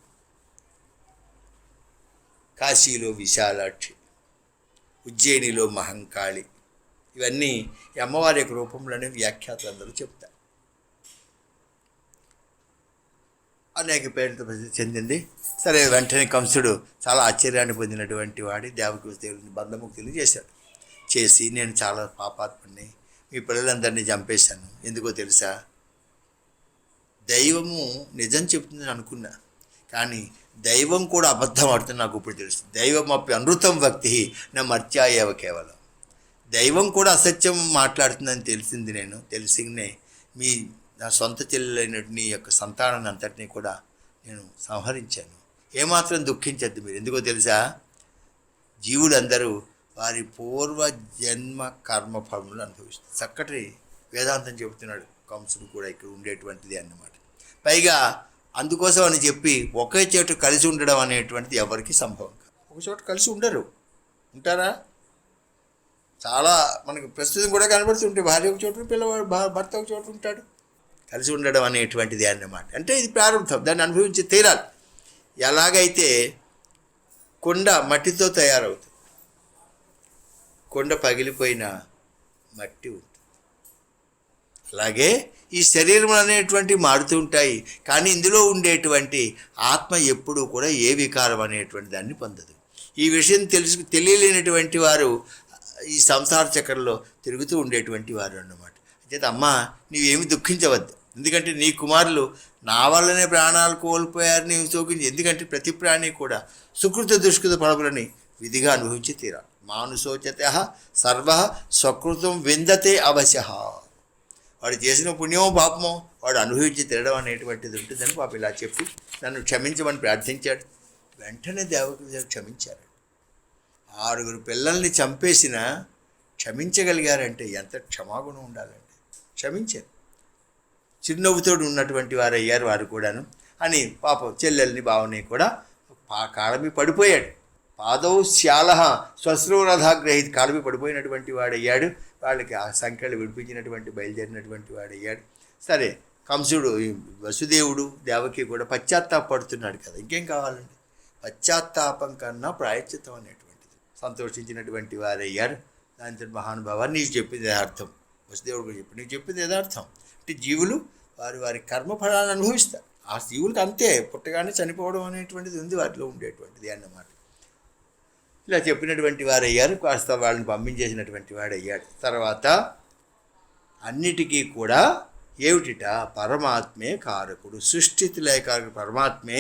కాశీలో విశాలాక్షి, ఉజ్జయినిలో మహంకాళి, ఇవన్నీ ఈ అమ్మవారి యొక్క రూపంలోనే వ్యాఖ్యాతలు అందరూ చెప్తారు. అనేక పేరుతో ప్రసిద్ధి చెందింది. సరే, వెంటనే కంసుడు చాలా ఆశ్చర్యాన్ని పొందినటువంటి వాడి దేవకి దేవుడిని బంధముక్తులు చేశాడు. చేసి నేను చాలా పాపాత్ముడిని, మీ పిల్లలందరినీ చంపేశాను, ఎందుకో తెలుసా, దైవము నిజం చెప్తుందని అనుకున్నా, కానీ దైవం కూడా అబద్ధం ఆడుతుంది నాకు ఇప్పుడు తెలుసు. దైవం అప్పి అనృతం భక్తి నా మర్చాయేవ కేవలం. దైవం కూడా అసత్యం మాట్లాడుతుందని తెలిసింది. నేను తెలిసినే మీ నా సొంత చెల్లెలైన నీ యొక్క సంతానాన్ని అంతటినీ కూడా నేను సంహరించాను. ఏమాత్రం దుఃఖించద్దు మీరు, ఎందుకో తెలుసా, జీవులందరూ వారి పూర్వ జన్మ కర్మ ఫలములు అనుభవిస్తారు. చక్కటి వేదాంతం చెబుతున్నాడు కంసుడు కూడా ఇక్కడ ఉండేటువంటిది అన్నమాట. పైగా అందుకోసం అని చెప్పి ఒకే చోట కలిసి ఉండడం అనేటువంటిది ఎవరికి సంభవం కాదు. ఒక చోట కలిసి ఉండరు, ఉంటారా? చాలా మనకు ప్రస్తుతం కూడా కనబడుతుంటే భార్య ఒక చోట, పిల్లవాడు భర్త ఒక చోట ఉంటాడు. కలిసి ఉండడం అనేటువంటిది అన్నమాట. అంటే ఇది ప్రారంభం, దాన్ని అనుభవించి తీరాలి. ఎలాగైతే కొండ మట్టితో తయారవుతుంది, కొండ పగిలిపోయిన మట్టి ఉంటుంది, అలాగే ఈ శరీరం అనేటువంటి మారుతూ ఉంటాయి. కానీ ఇందులో ఉండేటువంటి ఆత్మ ఎప్పుడూ కూడా ఏ వికారం అనేటువంటి దాన్ని పొందదు. ఈ విషయం తెలియలేనటువంటి వారు ఈ సంసార చక్రంలో తిరుగుతూ ఉండేటువంటి వారు అన్నమాట. అయితే అమ్మ, నీవేమి దుఃఖించవద్దు, ఎందుకంటే నీ కుమారులు నా వల్లనే ప్రాణాలు కోల్పోయారు, నీవు శోకించి. ఎందుకంటే ప్రతి ప్రాణి కూడా సుకృత దుష్కృత ఫలములని విధిగా అనుభవించి తీరాలి. మానుషోచత సర్వ స్వకృతం విందతే అవశః. వాడు చేసిన పుణ్యమో పాపమో వాడు అనుభవించి తిరగడం అనేటువంటిది ఉంటుందని పాప ఇలా చెప్పి నన్ను క్షమించమని ప్రార్థించాడు. వెంటనే దేవకి క్షమించారు. 6 పిల్లల్ని చంపేసిన క్షమించగలిగారంటే ఎంత క్షమాగుణం ఉండాలండి. క్షమించారు. చిరునవ్వుతోడు ఉన్నటువంటి వారు అయ్యారు వారు కూడాను అని పాపం చెల్లెల్ని బావని కూడా కాళమి పడిపోయాడు. పాదౌ శ్యాల శ్వశ్రూరథాగ్రహి, కాళమి పడిపోయినటువంటి వాడయ్యాడు. వాళ్ళకి ఆ సంఖ్యలు విడిపించినటువంటి బయలుదేరినటువంటి వాడయ్యాడు. సరే, కంసుడు వసుదేవుడు దేవకి కూడా పశ్చాత్తాపడుతున్నాడు కదా, ఇంకేం కావాలండి? పశ్చాత్తాపం కన్నా ప్రాయశ్చిత్తం అనేటువంటిది. సంతోషించినటువంటి వారయ్యారు. దాంతో మహానుభావాన్ని నీకు చెప్పింది యథార్థం. వసుదేవుడు కూడా చెప్పి నీకు చెప్పింది యథార్థం. అంటే జీవులు వారి వారి కర్మఫలాన్ని అనుభవిస్తారు. ఆ జీవులకు అంతే, పుట్టగానే చనిపోవడం అనేటువంటిది ఉంది వారిలో ఉండేటువంటిది అన్నమాట. ఇలా చెప్పినటువంటి వారు అయ్యారు. కాస్త వాళ్ళని పంపించేసినటువంటి వాడు అయ్యాడు. తర్వాత అన్నిటికీ కూడా ఏమిటిట, పరమాత్మే కారకుడు, సృష్టితి లేక పరమాత్మే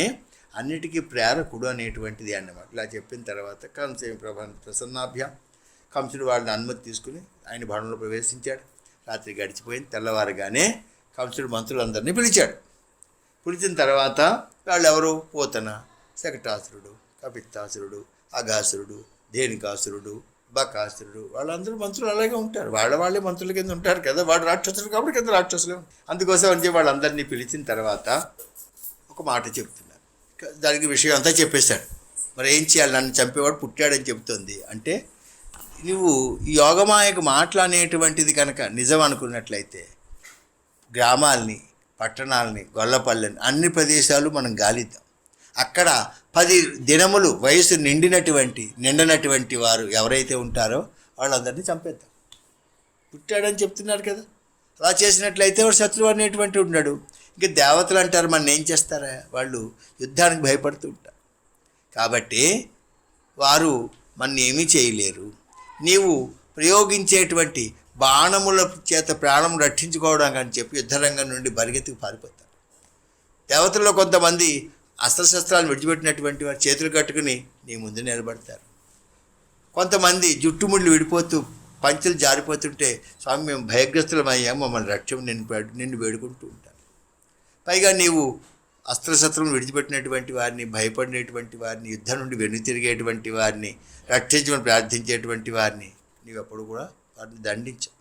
అన్నిటికీ ప్రేరకుడు అనేటువంటిది అన్నమాట. ఇలా చెప్పిన తర్వాత కంసేమి ప్రసన్నాభ్యాం, కంసుడు వాళ్ళని అనుమతి తీసుకుని ఆయన భవనంలో ప్రవేశించాడు. రాత్రి గడిచిపోయింది. తెల్లవారుగానే కంసుడు మంత్రులందరినీ పిలిచాడు. పిలిచిన తర్వాత వాళ్ళు ఎవరు, పోతన, శకటాసురుడు, కపిత్తాసురుడు, అఘాసురుడు, ధేనుకాసురుడు, బకాసురుడు, వాళ్ళందరూ మంత్రులు అలాగే ఉంటారు. వాళ్ళే మంత్రుల కింద ఉంటారు కదా. వాడు రాక్షసుడు కాబట్టి కింద రాక్షసులే. అందుకోసం అని చెప్పి వాళ్ళందరినీ పిలిచిన తర్వాత ఒక మాట చెప్తున్నారు. దానికి విషయం అంతా చెప్పేశాడు. మరి ఏం చేయాలి, నన్ను చంపేవాడు పుట్టాడని చెబుతోంది. అంటే నువ్వు ఈ యోగమాయకు మాటలనేటువంటిది కనుక నిజం అనుకున్నట్లయితే గ్రామాల్ని, పట్టణాలని, గొల్లపల్లెని, అన్ని మనం గాలిద్దాం. అక్కడ 10 దినములు వయసు నిండినటువంటి వారు ఎవరైతే ఉంటారో వాళ్ళందరినీ చంపేద్దాం. పుట్టాడని చెప్తున్నారు కదా, అలా చేసినట్లయితే వాడు శత్రువు అనేటువంటి ఉన్నాడు. ఇంకా దేవతలు అంటారు మన ఏం చేస్తారా, వాళ్ళు యుద్ధానికి భయపడుతూ ఉంటారు. కాబట్టి వారు మన ఏమీ చేయలేరు. నీవు ప్రయోగించేటువంటి బాణముల చేత ప్రాణం రక్షించుకోవడానికి అని చెప్పి యుద్ధరంగం నుండి పరిగెత్తుకు పారిపోతారు. దేవతల్లో కొంతమంది అస్త్రశస్త్రాలు విడిచిపెట్టినటువంటి వారు చేతులు కట్టుకుని నీ ముందు నిలబడతారు. కొంతమంది జుట్టుముళ్ళు విడిపోతూ పంచులు జారిపోతుంటే స్వామి మేము భయగ్రస్తులమయ్యాము, మమ్మల్ని రక్షణ నిన్ను వేడుకుంటూ ఉంటారు. పైగా నీవు అస్త్రశస్త్రం విడిచిపెట్టినటువంటి వారిని, భయపడినటువంటి వారిని, యుద్ధం నుండి వెనుతిరిగేటువంటి వారిని, రక్షించమని ప్రార్థించేటువంటి వారిని నీవెప్పుడు కూడా వారిని దండించవు.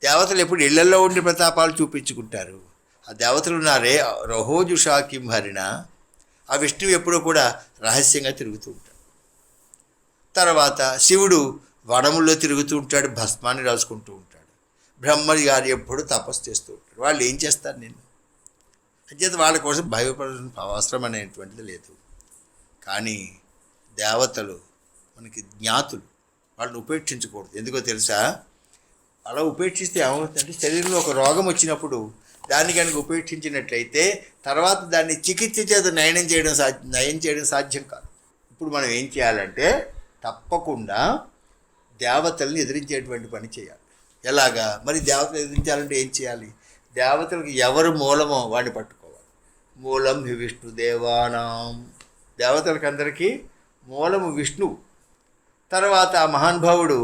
దేవతలు ఎప్పుడు ఇళ్లలో ఉండి ప్రతాపాలు చూపించుకుంటారు. ఆ దేవతలు ఉన్నారే రహోజుషా కింహరిణ, ఆ విష్ణువు ఎప్పుడూ కూడా రహస్యంగా తిరుగుతూ ఉంటాడు. తర్వాత శివుడు వనముల్లో తిరుగుతూ ఉంటాడు, భస్మాన్ని రాసుకుంటూ ఉంటాడు. బ్రహ్మది గారు ఎప్పుడు తపస్సు చేస్తూ ఉంటాడు. వాళ్ళు ఏం చేస్తారు నిన్ను? అంచేత వాళ్ళ కోసం భయపడాల్సిన అవసరం అనేటువంటిది లేదు. కానీ దేవతలు మనకి జ్ఞాతులు, వాళ్ళని ఉపేక్షించకూడదు. ఎందుకో తెలుసా? అలా ఉపేక్షిస్తే ఏమవుతుందంటే శరీరంలో ఒక రోగం వచ్చినప్పుడు దాన్ని కనుక ఉపేక్షించినట్లయితే తర్వాత దాన్ని చికిత్స చేత నయం చేయడం సాధ్యం కాదు. ఇప్పుడు మనం ఏం చేయాలంటే తప్పకుండా దేవతల్ని ఎదిరించేటువంటి పని చేయాలి. ఎలాగా మరి? దేవతలు ఎదిరించాలంటే ఏం చేయాలి? దేవతలకు ఎవరు మూలమో వాడిని పట్టుకోవాలి. మూలం హి విష్ణుదేవానాం, దేవతలకు అందరికీ మూలము విష్ణువు. తర్వాత ఆ మహానుభావుడు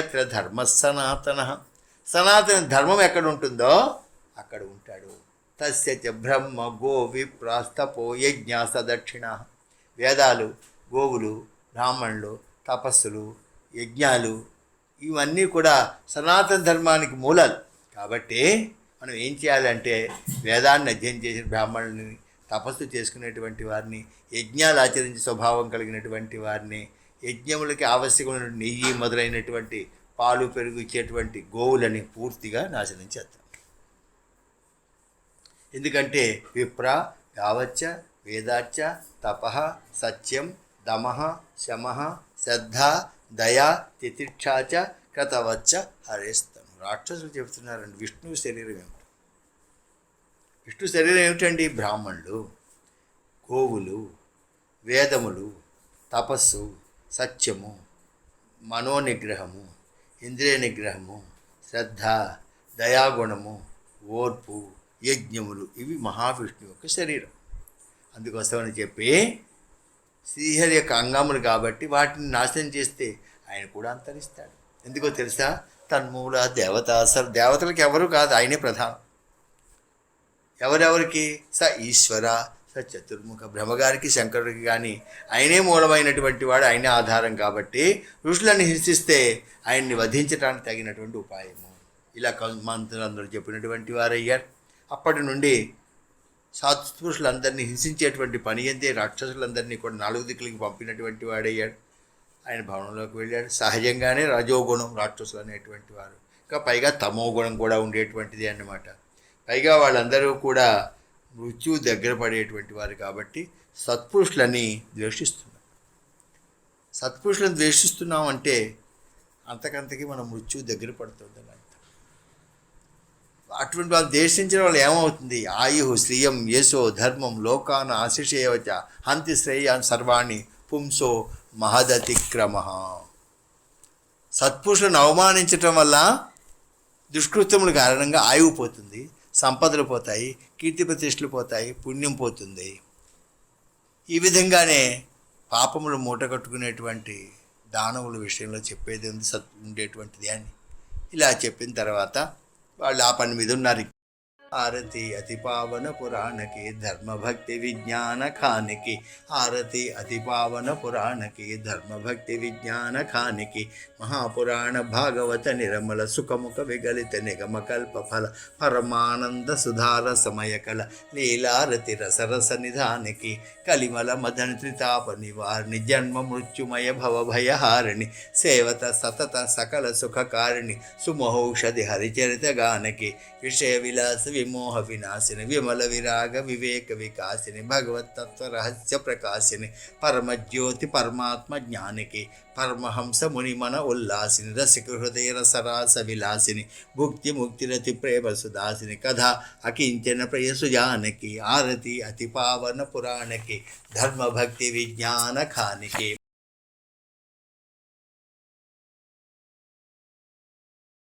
ఎత్ర ధర్మ సనాతన, సనాతన ధర్మం ఎక్కడ ఉంటుందో అక్కడ ఉంటాడు. తస్య చ బ్రహ్మ గో విప్రాస్తపో యజ్ఞ సదక్షిణ, వేదాలు, గోవులు, బ్రాహ్మణులు, తపస్సులు, యజ్ఞాలు ఇవన్నీ కూడా సనాతన ధర్మానికి మూలాలు. కాబట్టి మనం ఏం చేయాలంటే వేదాన్ని అధ్యయనం చేసిన బ్రాహ్మణుల్ని, తపస్సు చేసుకునేటువంటి వారిని, యజ్ఞాలు ఆచరించే స్వభావం కలిగినటువంటి వారిని, యజ్ఞములకి ఆవశ్యకమైన నెయ్యి మొదలైనటువంటి పాలు పెరుగు ఇచ్చేటువంటి గోవులని పూర్తిగా నాశనం చేద్దాం. ఎందుకంటే విప్ర యావచ్చ వేదాచ్చ తపః సత్యం దమః శమః శ్రద్ధ దయా తితిక్షాచ కృతవచ్చ హరేస్తను. రాక్షసులు చెబుతున్నారండి విష్ణువు శరీరం ఏమిటి? విష్ణు శరీరం ఏమిటండి? బ్రాహ్మణులు, గోవులు, వేదములు, తపస్సు, సత్యము, మనోనిగ్రహము, ఇంద్రియ నిగ్రహము, శ్రద్ధ, దయాగుణము, ఓర్పు, యజ్ఞములు, ఇవి మహావిష్ణువు యొక్క శరీరం. అందుకోసమని చెప్పి శ్రీహరి యొక్క అంగములు కాబట్టి వాటిని నాశనం చేస్తే ఆయన కూడా అంతరిస్తాడు. ఎందుకో తెలుసా? తన్మూల దేవత, అసలు దేవతలకు ఎవరు కాదు, ఆయనే ప్రధానం. ఎవరెవరికి? స ఈశ్వర స చతుర్ముఖ, బ్రహ్మగారికి శంకరుడికి కానీ ఆయనే మూలమైనటువంటి వాడు, ఆయనే ఆధారం. కాబట్టి ఋషులను హింసిస్తే ఆయన్ని వధించడానికి తగినటువంటి ఉపాయము. ఇలా మంత్రులందరూ చెప్పినటువంటి వారయ్యారు. అప్పటి నుండి సత్పురుషులందరినీ హింసించేటువంటి పని అంతే రాక్షసులందరినీ కూడా 4 దిక్కులకి పంపినటువంటి వాడయ్యాడు. ఆయన భవనంలోకి వెళ్ళాడు. సహజంగానే రజోగుణం రాక్షసులు అనేటువంటి వారు, ఇంకా పైగా తమో గుణం కూడా ఉండేటువంటిది అన్నమాట. పైగా వాళ్ళందరూ కూడా మృత్యువు దగ్గర పడేటువంటి వారు కాబట్టి సత్పురుషులని ద్వేషిస్తున్నారు. సత్పురుషులను ద్వేషిస్తున్నామంటే అంతకంతకి మనం మృత్యువు దగ్గర పడుతుందని అర్థం. అటువంటి వాళ్ళు ద్వేషించిన వాళ్ళు ఏమవుతుంది? ఆయు శ్రియం యశో ధర్మం లోకాన ఆశిషేవచ హంతి శ్రేయాన్ సర్వాణి పుంసో మహదతిక్రమ. సత్పురుషులను అవమానించటం వల్ల దుష్కృత్యముల కారణంగా ఆయువు పోతుంది, సంపదలు పోతాయి, కీర్తి ప్రతిష్టలు పోతాయి, పుణ్యం పోతుంది. ఈ విధంగానే పాపములు మూట కట్టుకునేటువంటి దానవుల విషయంలో చెప్పేది ఉంది ఉండేటువంటిది అని. ఇలా చెప్పిన తర్వాత వాళ్ళు ఆ పని మీద ఉన్నారు. ఆరతి అతి పావన పురాణకి ధర్మభక్తి విజ్ఞాన ఖానికి, ఆరతి అతి పావన పురాణకి ధర్మభక్తి విజ్ఞాన ఖానికి, మహాపురాణ భాగవత నిరమల సుఖముఖ విగలిత నిగమ కల్ప ఫల పరమానంద సుధార సమయకల లీలారతి రసరస నిధానికి, కలిమల మదన త్రితాప నివారిణి జన్మ మృత్యుమయ భవభయహారిణి, సేవత సతత సకల సుఖకారిణి, సుమహౌషధి హరిచరిత గానకి, విషయ విలాస విమోహ వినాశిని, విమల విరాగ వివేక వికాసిని, భగవత్తత్వ రహస్య ప్రకాశిని, పరమజ్యోతి పరమాత్మ జ్ఞానికి, పరమహంస మునిమన ఉల్లాసిని, రసిక హృదయ రసరాస విలాసిని, భుక్తి ముక్తిరతి ప్రేమ సుదాసిని, కథ అకించన ప్రేయసు జానకి, ఆరతి అతి పావన పురాణకి ధర్మభక్తి విజ్ఞాన ఖానికి.